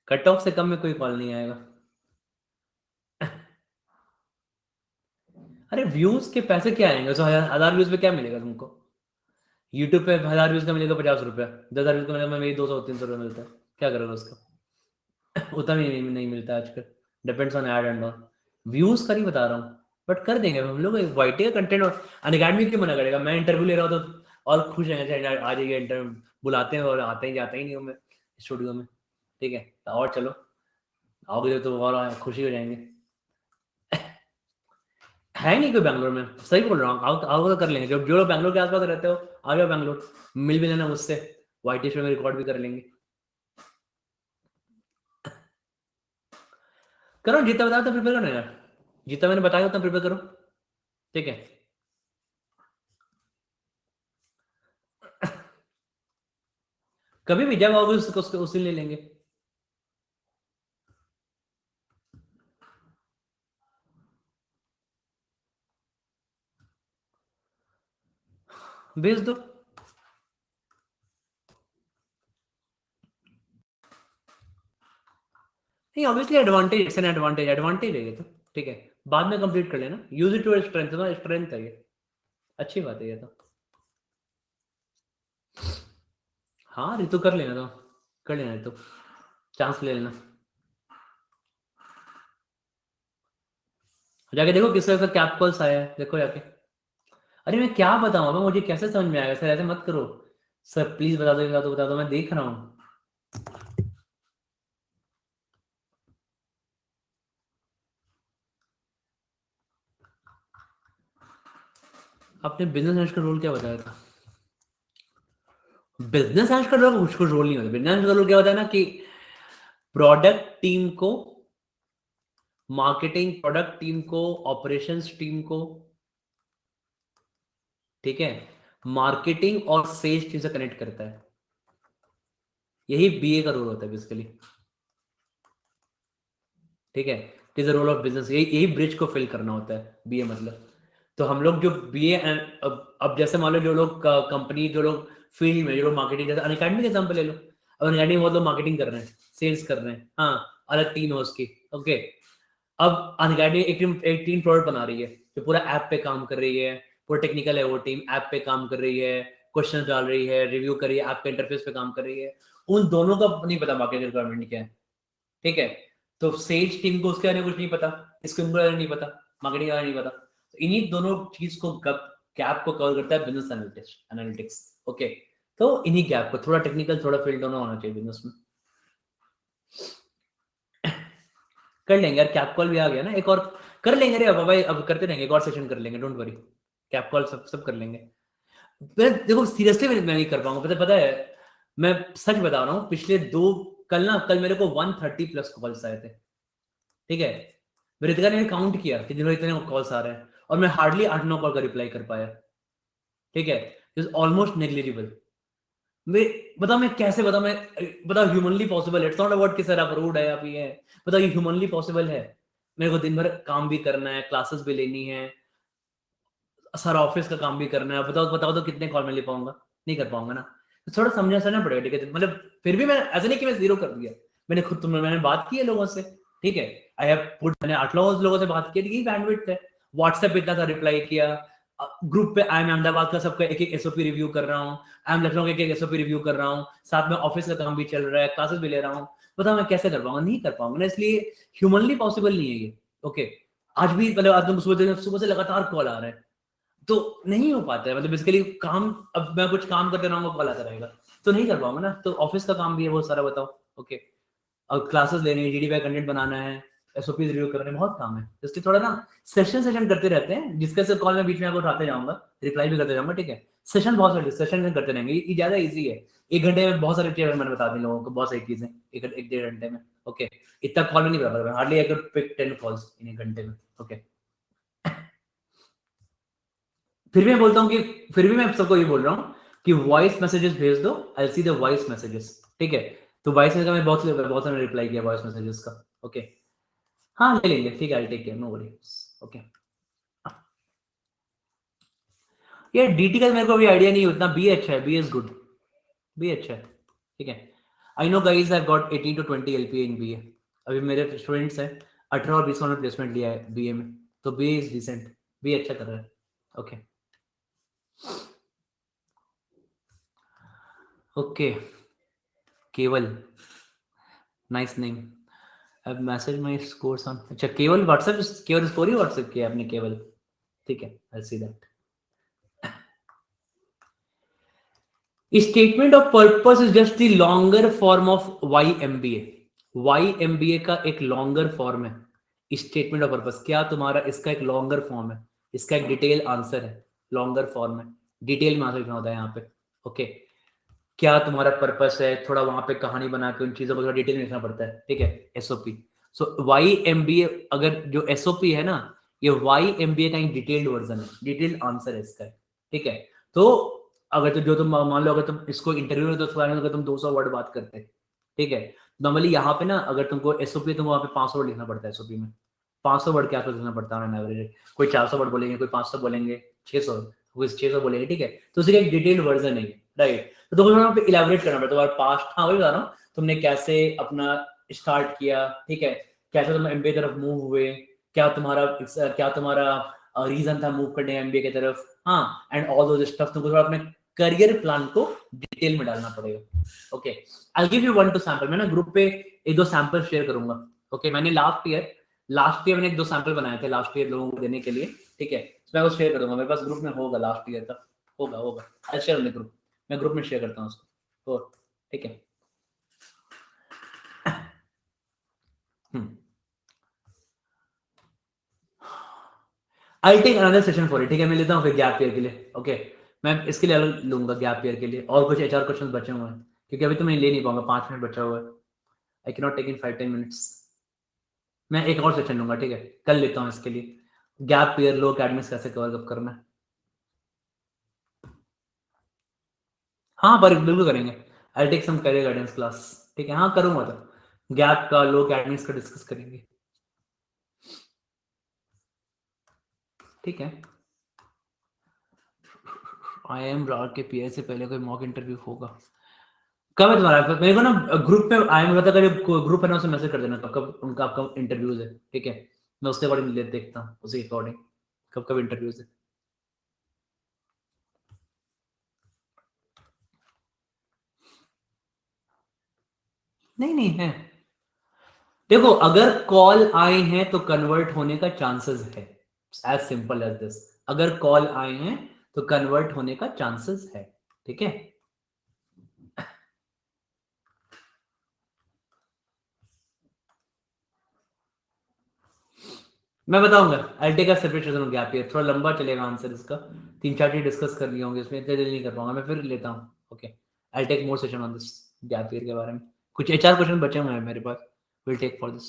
कट ऑफ से कम में कोई कॉल नहीं आएगा। अरे व्यूज के पैसे क्या आएंगे, 1000 व्यूज पे क्या मिलेगा तुमको, यूट्यूब पे 1000 व्यूज का मिलेगा 50 रुपया, 10,000 व्यूज का मिलेगा मेरी 200-300 रुपये मिलता है, क्या करोगे उसका? उतना भी नहीं मिलता आजकल, depends on ad and all. Views का नहीं बता रहा हूँ, बट कर देंगे हम लोग वाईटी का कंटेंट। अनअकैडमी क्यों मना करेगा? मैं इंटरव्यू ले रहा हूँ तो और खुश हैं, आ जाइए इंटरव्यू, बुलाते हैं और आते ही जाता ही नहीं हूँ मैं स्टूडियो में, ठीक है? और चलो आओगे तो और खुशी हो जाएंगे। है नहीं कोई बैंगलोर में, सही बोल रहा हूँ, आओ तो कर लेंगे। जो लोग बैंगलोर के आसपास रहते हो आ जाओ बैंगलोर, मिल भी लेना मुझसे, वाईटी शो में रिकॉर्ड भी कर लेंगे। करो जितना बताया तो प्रिपेयर करो यार, जितना मैंने बताया उतना प्रिपेयर करो, ठीक है? कभी भी जब आओगे उस दिन ले लेंगे। भेज दो। नहीं obviously advantage, it's an advantage, advantage है ये तो, ठीक है? बाद में कंप्लीट कर लेना, यूज इट टू स्ट्रेंथ, ना स्ट्रेंथ है ये, अच्छी बात है ये तो। हाँ ऋतु कर लेना, तो कर लेना ऋतु, चांस ले लेना। जाके देखो किस तरह का कैप कॉल्स आया है, देखो जाके। अरे मैं क्या बताऊँ अब, मुझे कैसे समझ में आएगा सर? ऐसे मत करो सर, प्लीज बता दो, मैं देख रहा हूँ। आपने बिजनेस एनालिस्ट का रोल क्या बताया था? बिजनेस एनालिस्ट का रोल कुछ रोल नहीं होता। बिजनेस एनालिस्ट का रोल क्या होता है ना कि प्रोडक्ट टीम को, मार्केटिंग प्रोडक्ट टीम को, ऑपरेशंस टीम को, ठीक है, मार्केटिंग और सेल्स टीम से कनेक्ट करता है। यही बीए का रोल होता है बेसिकली, ठीक है? It is the role of business, यही ब्रिज को फिल करना होता है बीए मतलब। तो हम लोग जो बीए, अब जैसे मान लो जो लोग कंपनी, जो लोग फील्ड में, जो लोग मार्केटिंग, जैसे अनअकैडमी का एग्जांपल ले लो। अब अनअकैडमी बहुत लोग मार्केटिंग कर रहे हैं, सेल्स कर रहे हैं, हाँ अलग टीम है उसकी, ओके। अब अनअकैडमी एक टीम प्रोडक्ट बना रही है, जो पूरा ऐप पे काम कर रही है, पूरा टेक्निकल है वो टीम, ऐप पे काम कर रही है, क्वेश्चन डाल रही है, रिव्यू कर रही है, ऐप के इंटरफेस पे काम कर रही है। उन दोनों का नहीं पता मार्केट रिक्वायरमेंट क्या है, ठीक है? तो सेल्स टीम को उसके बारे में कुछ नहीं पता, इसको इनके बारे में नहीं पता, मार्केटिंग के बारे में नहीं पता। तो इन्हीं दोनों चीज को गैप को कवर करता है बिजनेस एनालिटिक्स, ओके। तो इन्हीं गैप को, थोड़ा टेक्निकल थोड़ा फील्ड दोनों होना चाहिए बिजनेस में। कर लेंगे यार, कैप कॉल भी आ गया ना एक और, कर लेंगे रे अब भाई, अब करते रहेंगे, एक और सेशन कर लेंगे, डोंट वरी। कैप कॉल सब सब कर लेंगे। देखो सीरियसली मैं नहीं कर पाऊंगा, पता है, मैं सच बता रहा हूँ, पिछले दो, कल मेरे को 130 प्लस कॉल्स आए थे, ठीक है? मेरे रितिका ने काउंट किया कि दिनों इतने कॉल्स आ रहे हैं, और मैं हार्डली 8-9 कॉल का रिप्लाई कर पाया, ठीक है? Is almost negligible. मैं बताओ, मैं कैसे बताओ, मैं बताओ ह्यूमनली पॉसिबल है, इट्स नॉट अबाउट कि सर आप रूड है, आप ये है, बताओ ये ह्यूमनली पॉसिबल है? मेरे को दिन भर काम भी करना है, क्लासेस भी लेनी है, सारा ऑफिस का काम भी करना है, बताओ बताओ तो कितने कॉल में ले पाऊंगा? नहीं कर पाऊंगा ना। तो थोड़ा समझना पड़ेगा, ठीक है? मतलब फिर भी मैं ऐसा नहीं कि मैं जीरो कर दिया, मैंने बात की है लोगों से, ठीक है? आई हैव पुट, मैंने 8 लोगों से बात की, यही बैंडविड्थ है। व्हाट्सएप पे इतना सा रिप्लाई किया, ग्रुप पे आई एम अहमदाबाद का सबका एक एक एसओपी रिव्यू कर रहा हूँ, आई एम लखनऊ का एक एक एसओपी रिव्यू कर रहा हूँ, साथ में ऑफिस का काम भी चल रहा है, क्लासेस भी ले रहा हूँ। बताओ मैं कैसे कर पाऊंगा? नहीं कर पाऊंगा ना, इसलिए ह्यूमनली पॉसिबल नहीं है ये, ओके। आज भी मतलब आज तो सुबह से लगातार कॉल आ रहा है, तो नहीं हो पाता है, मतलब बेसिकली काम, अब मैं कुछ काम करते रहूंगा कॉल आता रहेगा, तो नहीं कर पाऊंगा ना। तो ऑफिस का काम भी है बहुत सारा, बताओ, ओके। और क्लासेस लेने हैं, जीडीपी कंटेंट बनाना है, एसओपी रिव्यू करने, बहुत काम है, इसलिए थोड़ा ना सेशन करते रहते हैं, जिसका से कॉल में बीच में आपको उठाते जाऊंगा, रिप्लाई भी करते जाऊंगा, ठीक है? सेशन बहुत सारे सेशन करते रहेंगे, ये ज्यादा इजी है। 1 घंटे में बहुत सारे चीजें मैंने बता दी लोगों को, बहुत सारी चीजें, एक 1.5 घंटे में, ओके। इतना कॉल में नहीं बता पाता, hardly I can pick 10 calls in 1 घंटे में, ओके। फिर भी मैं बोलता हूँ कि, फिर भी मैं सबको ये बोल रहा हूँ कि वॉइस मैसेजेस भेज दो, आई सी द वॉइस मैसेजेस, ठीक है? तो वॉइस मैसेज का मैं बहुत सारे रिप्लाई किया वॉइस मैसेजेस का, ओके। हाँ ले लेंगे, ठीक है, I take care, no worry, okay. ये डीटी का मेरे को अभी आइडिया नहीं उतना, बी अच्छा है, बी इज गुड, बी अच्छा है, ठीक है? I know guys have got 18 to 20 LPA in BA, अभी मेरे स्टूडेंट्स हैं 18 और 20 में प्लेसमेंट लिया है बीए में, तो बी इज डिसेंट, बी अच्छा कर रहा है, ओके। ओके, केवल, नाइस नेम। अब मैसेज माय स्कोर्स ऑन, अच्छा केवल व्हाट्सएप, केवल स्टोरी व्हाट्सएप किया आपने केवल, ठीक है, I see that. Statement of purpose is just the longer form of YMBA। YMBA का एक लॉन्गर फॉर्म है स्टेटमेंट ऑफ पर्पस। क्या तुम्हारा इसका एक लॉन्गर फॉर्म है, इसका एक डिटेल आंसर है, लॉन्गर फॉर्म है, डिटेल में आंसर लिखना होता है यहाँ पे। ओके, क्या तुम्हारा पर्पस है, थोड़ा वहां पे कहानी बना के उन चीजों को थोड़ा डिटेल में लिखना पड़ता है, ठीक है, SOP। सो YMBA, अगर जो SOP है ना, ये YMBA का एक डिटेल्ड वर्जन है, डिटेल्ड आंसर है इसका, ठीक है। तो अगर तो जो तुम मान लो, अगर तुम इसको इंटरव्यू में तो अगर तुम 200 वर्ड बात करते हैं, ठीक है, नॉर्मली यहाँ पे ना अगर तुमको SOP, तुमको वहाँ पे 500 वर्ड लिखना पड़ता है SOP में, 500 वर्ड के आसपास लिखना पड़ता है एवरेज। कोई 400 वर्ड बोलेंगे, कोई 500 बोलेंगे, 600, कोई 600 बोलेंगे, ठीक है। तो उसका एक डिटेल्ड वर्जन है, राइट। तो तुमको वहाँ पे इलेबोरेट करना पड़ता है तुम्हारा पास्ट, हाँ वही बता रहा हूँ, तुमने कैसे अपना स्टार्ट किया, ठीक है, कैसे तुम MBA की तरफ मूव हुए, क्या तुम्हारा रीजन था मूव करने MBA की तरफ, हाँ, एंड ऑल दोस स्टफ। तुमको थोड़ा अपने करियर प्लान को डिटेल में डालना पड़ेगा। Okay, I give you 1-2 sample. मैं ना ग्रुप पे 1-2 सैंपल शेयर करूंगा। ओके, मैंने लास्ट ईयर मैंने 1-2 सैंपल बनाए थे लास्ट ईयर लोगों को देने के लिए, ठीक है, तो मैं वो शेयर करूंगा, मेरे पास ग्रुप में होगा लास्ट ईयर का, होगा आई शेयर इन ग्रुप, मैं ग्रुप में शेयर करता हूँ उसको, ठीक है। I take another session for it, ठीक है, मैं लेता हूँ फिर गैप ईयर के लिए। ओके, मैं इसके लिए अलग लूंगा गैप ईयर के लिए, और कुछ HR क्वेश्चन बचे हुए हैं, क्योंकि अभी तो मैं ले नहीं पाऊंगा, 5 मिनट बचा हुआ है, I can not take in 5-10 minutes. मैं एक और सेशन लूंगा, ठीक है, कल लेता हूँ इसके लिए, गैप ईयर लो एकेडमिक्स कैसे कवर अप करना है। हाँ पर बिल्कुल करेंगे, I take some career guidance class, ठीक है, हाँ करूंगा, तो गैप का लो एकेडमिक्स का डिस्कस करेंगे, ठीक है। IIM रार के PI से पहले कोई मॉक इंटरव्यू होगा, कब है तुम्हारा? मेरे को ना ग्रुप पे IIM का ग्रुप है ना, उसमें मैसेज कर देना कब कब उनका आपका इंटरव्यूज है, ठीक है, मैं उसके अकॉर्डिंग देखता हूँ, उसी अकॉर्डिंग कब कब इंटरव्यूज है। नहीं नहीं है, देखो अगर कॉल आए हैं तो कन्वर्ट होने का चांसेस है, एज सिंपल एज दिस। अगर कॉल आए हैं तो कन्वर्ट होने का चांसेस है, ठीक है। मैं बताऊंगा, I take a separate session gap year, थोड़ा लंबा चलेगा आंसर इसका, 3-4 चीज डिस्कस कर लिए होंगे इसमें, इतने जल्दी नहीं कर पाऊंगा, मैं फिर लेता हूँ। Okay, I take more session on this gap year के बारे में, कुछ HR क्वेश्चन बचे हुए हैं मेरे पास, will take for this.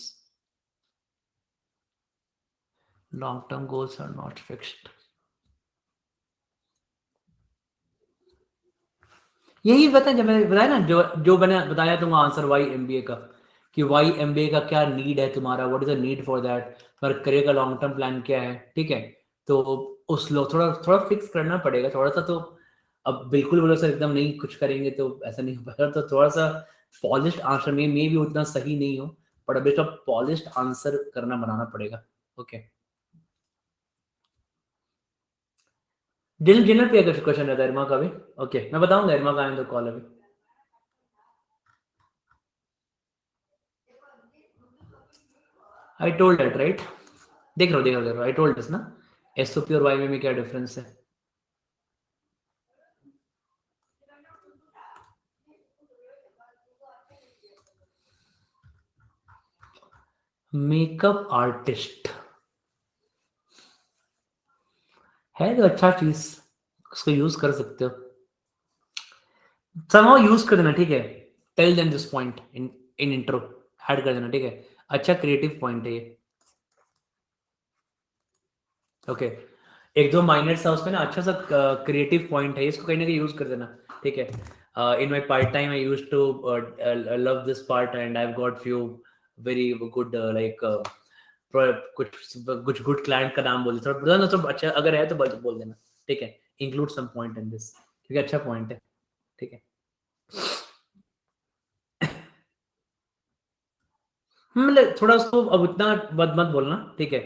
Long term goals are not fixed, यही बता, जब मैंने बताया ना, जो जो मैंने बताया तुमको आंसर YMBA का, कि YMBA का क्या नीड है तुम्हारा, what is the need for that, पर करियर का लॉन्ग टर्म प्लान क्या है, ठीक है। तो उस लो थोड़ा थोड़ा फिक्स करना पड़ेगा थोड़ा सा, तो अब बिल्कुल बोलो सर एकदम नहीं कुछ करेंगे तो ऐसा नहीं हो पाएगा, तो थोड़ा सा पॉलिश्ड आंसर में भी उतना सही नहीं हो, बट अभी तो पॉलिश्ड आंसर करना बनाना पड़ेगा। ओके, जनरल पे अगर क्वेश्चन रहता है इरमा का भी, ओके मैं बताऊंगा इरमा का, आएंगे कॉल अभी। आई टोल्ड दैट राइट, देख रहा हूँ आई टोल्ड दिस ना, SOP और YMBA में क्या डिफरेंस है। मेकअप आर्टिस्ट है तो अच्छा चीज, उसको यूज कर सकते हो, समहाउ यूज कर देना, ठीक है। Tell them this point in in intro, add कर देना, ठीक है, अच्छा क्रिएटिव पॉइंट है ये। ओके, एक दो माइनर था उसमें ना, अच्छा सा क्रिएटिव पॉइंट है, इसको कहीं ना कहीं यूज कर देना, ठीक है। In my part time I used to love this part and I have got few very good like कुछ कुछ गुड क्लाइंट का नाम बोल दे, थोड़ा ना, सब अच्छा अगर है तो बोल देना, ठीक है, include some point in this, क्योंकि अच्छा पॉइंट है, ठीक है। मतलब थोड़ा उसको अब उतना मत मत बोलना, ठीक है,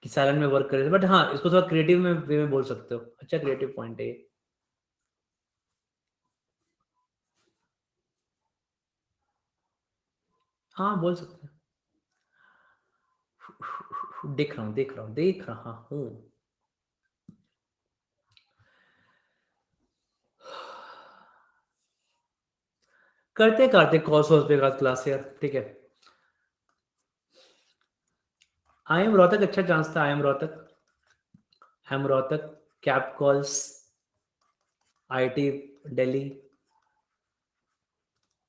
कि साइलेंट में वर्क करे, बट हाँ इसको थोड़ा क्रिएटिव में वे में बोल सकते हो, अच्छा क्रिएटिव पॉइंट है ये। हाँ बोल सकते हैं। देख रहा हूँ देख रहा हूँ देख रहा हूँ। करते करते कॉस वॉस पे क्लास यार, ठीक है। आई एम रोहतक अच्छा चांस था, आई am Rohtak, I am Rohtak, cap calls, IT Delhi,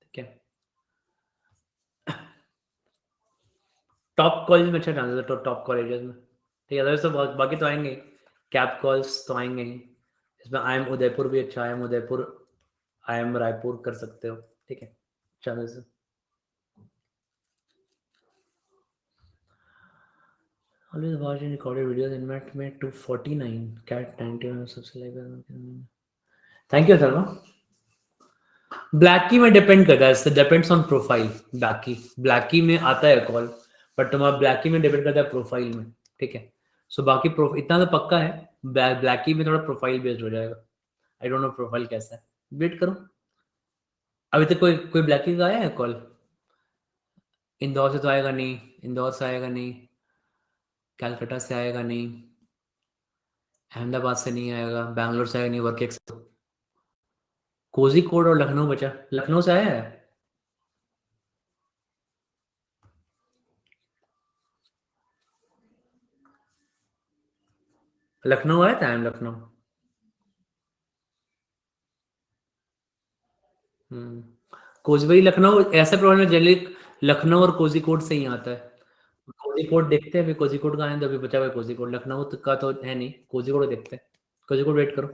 ठीक है। टॉप कॉलेज में अच्छा चांसेस है, टॉप कॉलेजेस में, ठीक है। अदरवाइज तो बाकी तो आएंगे, कैप कॉल्स तो आएंगे ही। इसमें आई एम उदयपुर भी अच्छा, I am Udaipur, I am Raipur कर सकते हो, ठीक है, chances. Always watching recorded videos inmate में 249 कैट 91 सबसे like. Thank you Sharma. Black की में डिपेंड करता है, डिपेंड्स ऑन प्रोफाइल। ब्लैक की में आता है कॉल, बट तुम्हारा ब्लैक की में डिपेंड करता है प्रोफाइल में, ठीक है। सो बाकी इतना तो पक्का है, ब्लैक की में थोड़ा प्रोफाइल बेस्ड हो जाएगा। आई डोंट नो प्रोफाइल कैसा है, वेट करो। अभी तक कोई कोई ब्लैक की का आया है कॉल? इंदौर से तो आएगा नहीं, इंदौर से आएगा नहीं, कैलकाटा से आएगा नहीं, अहमदाबाद से नहीं आएगा, बैंगलोर से आएगा नहीं, वर्क एक्स। कोझीकोड और लखनऊ बचा, लखनऊ से आया है? लखनऊ आया था, लखनऊ। कोचबिहारी लखनऊ ऐसा प्रोग्राम है जनरली, लखनऊ और कोझीकोड से ही आता है। कोझीकोड देखते हैं, अभी कोझीकोड का है तो अभी बचा हुआ है कोझीकोड, लखनऊ का तो है नहीं, कोझीकोड देखते हैं। कोझीकोड वेट करो।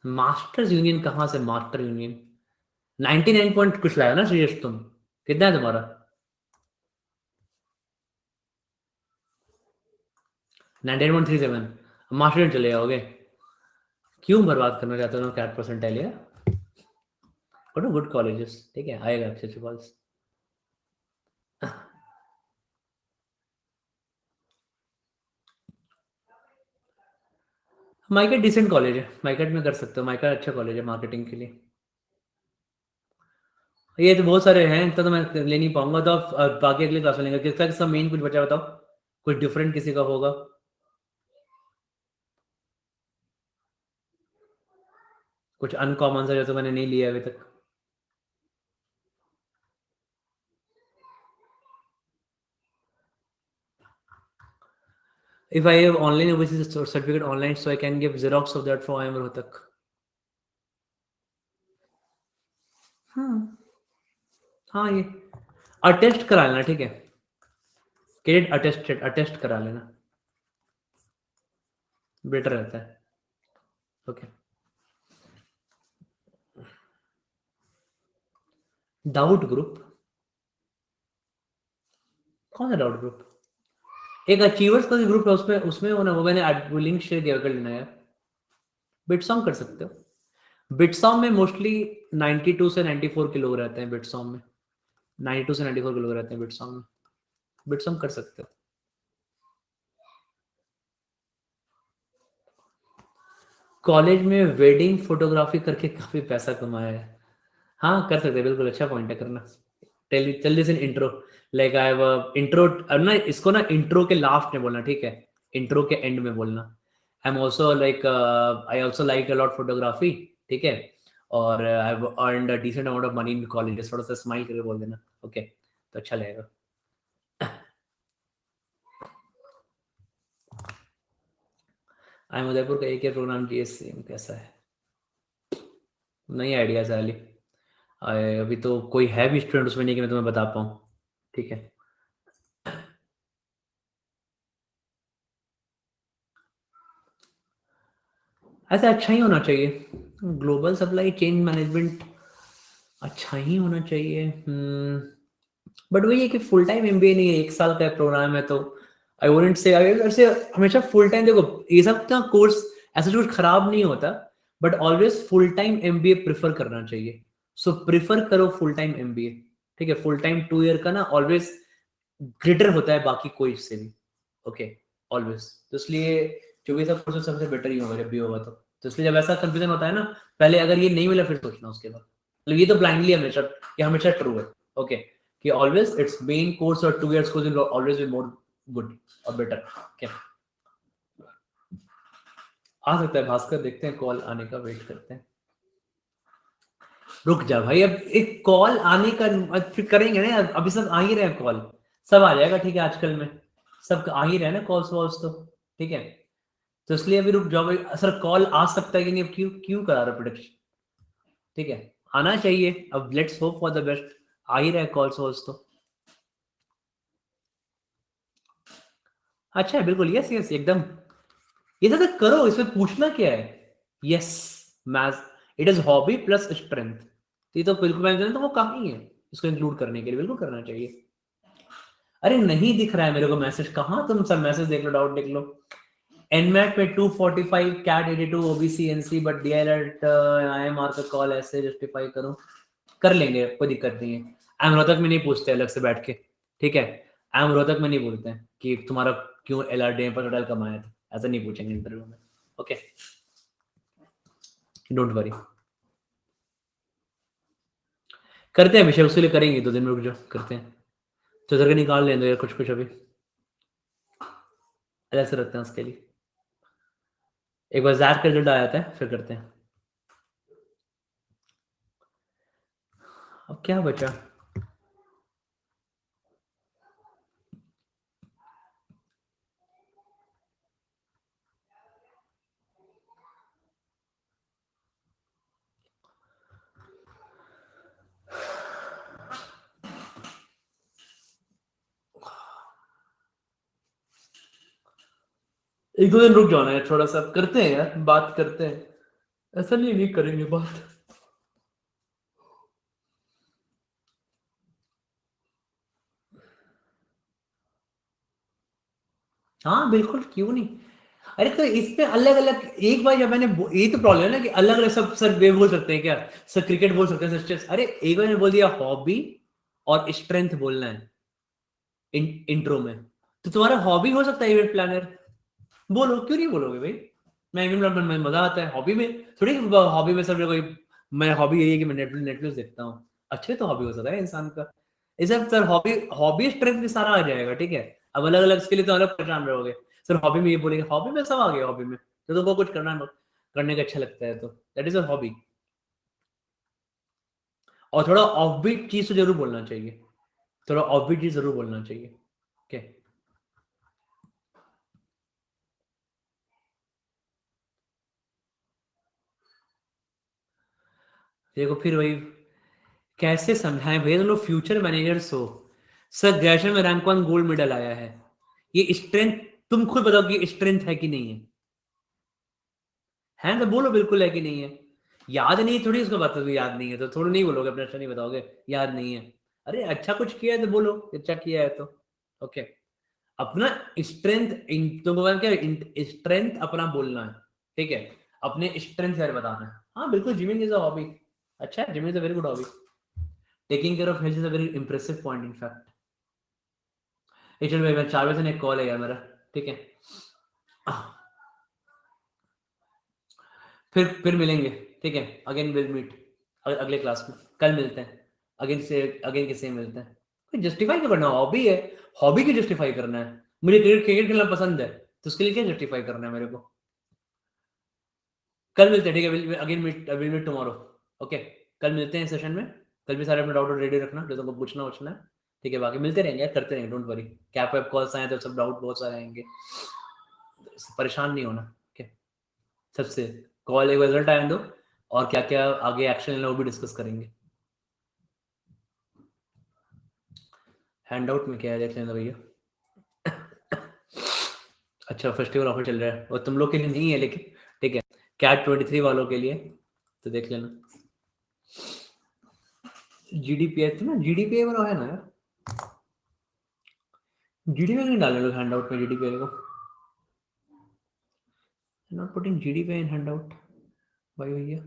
मास्टर्स यूनियन कहाँ से मास्टर यूनियन? 99 पॉइंट कुछ लाया ना श्रेयस तुम? कितना है तुम्हारा? 99.37। मास्टर यूनियन चले जाओगे? क्यों बर्बाद करना चाहते हो कैट परसेंटाइल यार? गो गुड कॉलेजेस, ठीक है, आएगा अच्छे अच्छे कॉलेज। माइकेट डिसेंट कॉलेज है, माइकेट में कर सकते हो, माइकेट अच्छा कॉलेज है मार्केटिंग के लिए। ये तो बहुत सारे हैं, इतना तो मैं ले नहीं पाऊंगा, तो आप बाकी अगले क्लास में लेंगे। किसका किसका मेन कुछ बचा बताओ, कुछ डिफरेंट किसी का होगा? कुछ अनकॉमन सा जो तो मैंने नहीं लिया अभी तक। If I have online overseas certificate online, so I can give Xerox of that for IIM Rohtak. हाँ हाँ, ये अटेस्ट करा लेना, ठीक है, क्रेडिट अटेस्टेड अटेस्ट करा लेना, बेटर रहता है। ओके। Doubt group? कौन सा डाउट ग्रुप? एक अचीवर्स का ग्रुप है, उसमें उसमें वो ना, वो मैंने वो लिंक शेयर किया कर लेना यार। बिटसॉम कर सकते हो। बिटसॉम में मोस्टली 92 से 94 के लोग रहते हैं बिटसॉम में, 92 से 94 के लोग रहते हैं बिटसॉम में। बिटसॉम कर सकते हो। कॉलेज में वेडिंग फोटोग्राफी करके काफी पैसा कमाया है। हाँ कर सकते हैं, बिल्कुल अच्छा पॉइंट है करना। Tell this in intro, like I have intro. अब ना इसको ना इंट्रो के लास्ट में बोलना, ठीक है, इंट्रो के एंड में बोलना। I am also like I also like a lot photography, ठीक है, और I have earned a decent amount of money in college. थोड़ा सा स्माइल करके बोल देना, ओके, तो अच्छा लगेगा। आई एम उदयपुर का एक ही प्रोग्राम जीएससी में कैसा है? नहीं आइडिया साली, अभी तो कोई है भी स्टूडेंट उसमें नहीं कि मैं तुम्हें बता पाऊँ, ठीक है। ऐसा अच्छा ही होना चाहिए, ग्लोबल सप्लाई चेन मैनेजमेंट अच्छा ही होना चाहिए। बट वही है कि फुल टाइम एमबीए नहीं है, एक साल का प्रोग्राम है, तो आई वुडंट से ऐसे हमेशा फुल टाइम। देखो ये सब ना कोर्स ऐसा कुछ खराब नहीं होता, but always full time MBA prefer करना चाहिए। सो प्रेफर करो फुल टाइम एमबीए, ठीक है। फुल टाइम 2 ईयर का ना ऑलवेज ग्रेटर होता है बाकी कोई से भी, ओके, ऑलवेज। तो इसलिए जो भी सब कोर्स सबसे बेटर ही होगा जब भी होगा तो। तो इसलिए जब ऐसा कंफ्यूजन होता है ना, पहले अगर ये नहीं मिला फिर सोचना उसके बाद, मतलब ये तो ब्लाइंडली हमेशा, ये हमेशा ट्रू है, ओके, कि ऑलवेज इट्स मेन कोर्स और 2 years course will always be more good और बेटर, ओके। आ सकता है भास्कर, देखते हैं कॉल आने का वेट करते हैं। रुक जा भाई, अब एक कॉल आने का फिर करेंगे ना, अभी सब आ ही रहे हैं कॉल, सब आ जाएगा, ठीक है, आजकल में सब आ ही रहे हैं ना कॉल्स वॉल्स, तो ठीक है, तो इसलिए अभी रुक जाओ भाई, सर कॉल आ सकता है कि नहीं, अब क्यों क्यों करा रहा प्रोडक्शन, ठीक है, आना चाहिए, अब let's hope for the best, आ ही रहे कॉल्स वॉल्स तो। अच्छा है, बिल्कुल, यस यस एकदम, ये सब तो करो, इसमें पूछना क्या है, yes, math, it is hobby plus strength, ये तो बिल्कुल मैं तो वो काफी है इसको इंक्लूड करने के लिए, बिल्कुल करना चाहिए। अरे नहीं दिख रहा है मेरे को मैसेज, कहाँ तुम सब मैसेज देख लो, डाउट देख लो। एनमैट में 245 कैट 82 ओबीसी एनसी बट डीएलएट आईएमआर का कॉल ऐसे जस्टिफाई करूं, कर लेंगे, कोई दिक्कत नहीं है। एम रोहतक में नहीं पूछते अलग से बैठ के, ठीक है, एम रोहतक में नहीं बोलते हैं कि तुम्हारा क्यों एलआरडी पर टोटल कम आया था, ऐसा नहीं पूछेंगे इंटरव्यू में, ओके, डोंट वरी, करते हैं विषय उसके लिए, करेंगे 2 दिन में, रुक जाओ करते हैं, तो सर के निकाल लेंगे यार कुछ कुछ अभी, अलग से रखते हैं उसके लिए, एक बार जैक का रिजल्ट आ जाता है फिर करते हैं। अब क्या बचा, एक दो दिन रुक जाना है, थोड़ा सा करते हैं यार, बात करते हैं, ऐसा नहीं करेंगे बात। हाँ बिल्कुल, क्यों नहीं, अरे तो इसमें अलग अलग, एक बार जब मैंने ये तो प्रॉब्लम है ना कि अलग अलग सब सर वे बोल सकते हैं क्या, सर क्रिकेट बोल सकते हैं, सर चेस, अरे एक बार मैंने बोल दिया हॉबी और स्ट्रेंथ बोलना है इंट्रो में, तो तुम्हारा हॉबी हो सकता है इवेंट प्लानर, बोलो, क्यों नहीं बोलोगे भाई, मैं इवेंट प्लानर में मजा आता है, हॉबी में थोड़ी, हॉबी में सर कोई, मैं हॉबी यही है कि मैं नेटफ्लिक्स देखता हूँ, अच्छे तो हॉबी हो सकता है इंसान का, इसे सर हॉबी, हॉबी स्ट्रेंथ भी सारा आ जाएगा, ठीक है, अब अलग अलग इसके लिए तो अलग परेशान रहोगे, सर हॉबी में ये बोलेंगे, हॉबी में सब आ गया, हॉबी में तो तुमको कुछ करना, करने का अच्छा लगता है तो दैट इज अ हॉबी, और थोड़ा ऑफबीट चीज तो जरूर बोलना चाहिए, थोड़ा ऑफबीट चीज जरूर बोलना चाहिए, ओके। देखो फिर वही, कैसे समझाएं भैया, तुम लोग फ्यूचर मैनेजर्स हो, सर ग्रेजुएशन में रैंक 1 गोल्ड मेडल आया है, ये स्ट्रेंथ, तुम खुद बताओ कि स्ट्रेंथ है कि नहीं है तो बोलो बिल्कुल है कि नहीं है, याद नहीं थोड़ी उसको बता दो, याद नहीं है तो थोड़ा नहीं बोलोगे, अपना अच्छा नहीं बताओगे, याद नहीं है, अरे अच्छा कुछ किया है तो बोलो, अच्छा किया है तो, ओके, अपना स्ट्रेंथ, तुमको क्या स्ट्रेंथ अपना बोलना है, ठीक है, अपने स्ट्रेंथ यार बताना है, हाँ बिल्कुल, जिमिंग इज अ हॉबी, अच्छा है, gymming is a very good hobby, taking care of health is a very impressive point in fact. चल भाई, मैं 4 बजे से एक कॉल है यार मेरा, ठीक है, फिर मिलेंगे, ठीक है, अगेन विल मीट, अगले क्लास में कल मिलते हैं, अगेन किससे मिलते हैं, जस्टिफाई क्यों करना, हॉबी है, हॉबी क्यों जस्टिफाई करना है, मुझे क्रिकेट क्रिकेट खेलना पसंद है, तो उसके लिए क्या जस्टिफाई करना है मेरे को, कल मिलते हैं, ठीक है, again will meet tomorrow, okay, कल मिलते हैं सेशन में, कल भी सारे अपने डाउट रेडी रखना जो तुमको पूछना वछना है, ठीक है, बाकी मिलते रहेंगे यार, करते रहेंगे, डोंट वरी, कैप वैप कॉल्स आए तो सब डाउट बहुत सारे आएंगे, परेशान नहीं होना, ओके, सबसे कॉल एक रिजल्ट आने दो, और क्या क्या आगे एक्शन लेना वो भी डिस्कस करेंगे। हैंड आउट में क्या है देख लेना भैया, अच्छा फेस्टिवल ऑफर चल रहा है और तुम लोग के लिए नहीं है लेकिन, ठीक है, कैट 23 वालों के लिए, तो देख लेना, जीडीपीआई थी ना, जीडीपीआई वाला है ना यार, जीडीपीआई नहीं डाले लोग हैंड आउट में, जीडीपीआई को not putting GDPI in hand out, भाई भैया,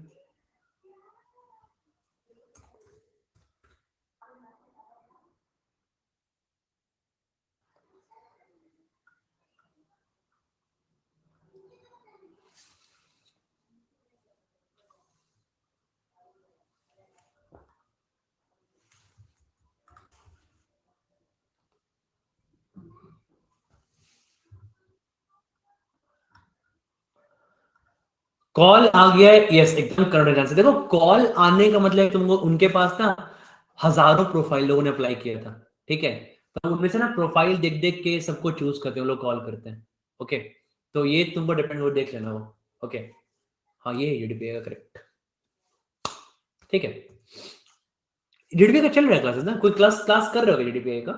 कॉल आ गया है, यस एकदम करेक्ट आंसर। देखो कॉल आने का मतलब तुमको उनके पास ना हजारों प्रोफाइल लोगों ने अप्लाई किया था, ठीक है, तो उनमें से ना प्रोफाइल देख देख के सबको चूज करते हैं, लोग कॉल करते हैं। ओके, तो ये तुमको डिपेंड हो, देख लेना वो। ओके, हाँ ये जीडीपीए का करेक्ट, ठीक है। जीडीपीए का चल रहा है क्लासेस ना, कोई क्लास क्लास कर रहे हो जीडीपीए का?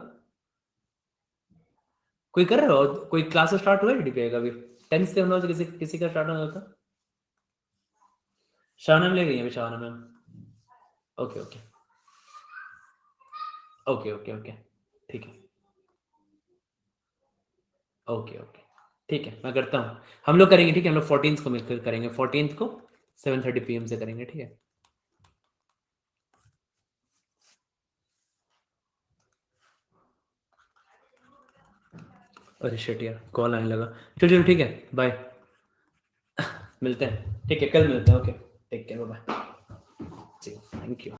कोई कर रहे हो? कोई क्लास स्टार्ट हुआ है जीडीपीए का भी? 10 से हम लोग किसी किसी का स्टार्ट होना था? शाहना मैम ले गई है अभी, Shahana ma'am. Okay okay okay okay okay, ठीक है, ओके ओके, ठीक है, मैं करता हूँ। हम लोग करेंगे, ठीक है, हम लोग 14th को मिलकर करेंगे, 14th को 7:30 PM से करेंगे, ठीक है। अरे शिट यार, कॉल आने लगा। चलो चलो ठीक है, बाय, मिलते हैं, ठीक है, कल मिलते हैं। Okay, take care, bye, see you, thank you.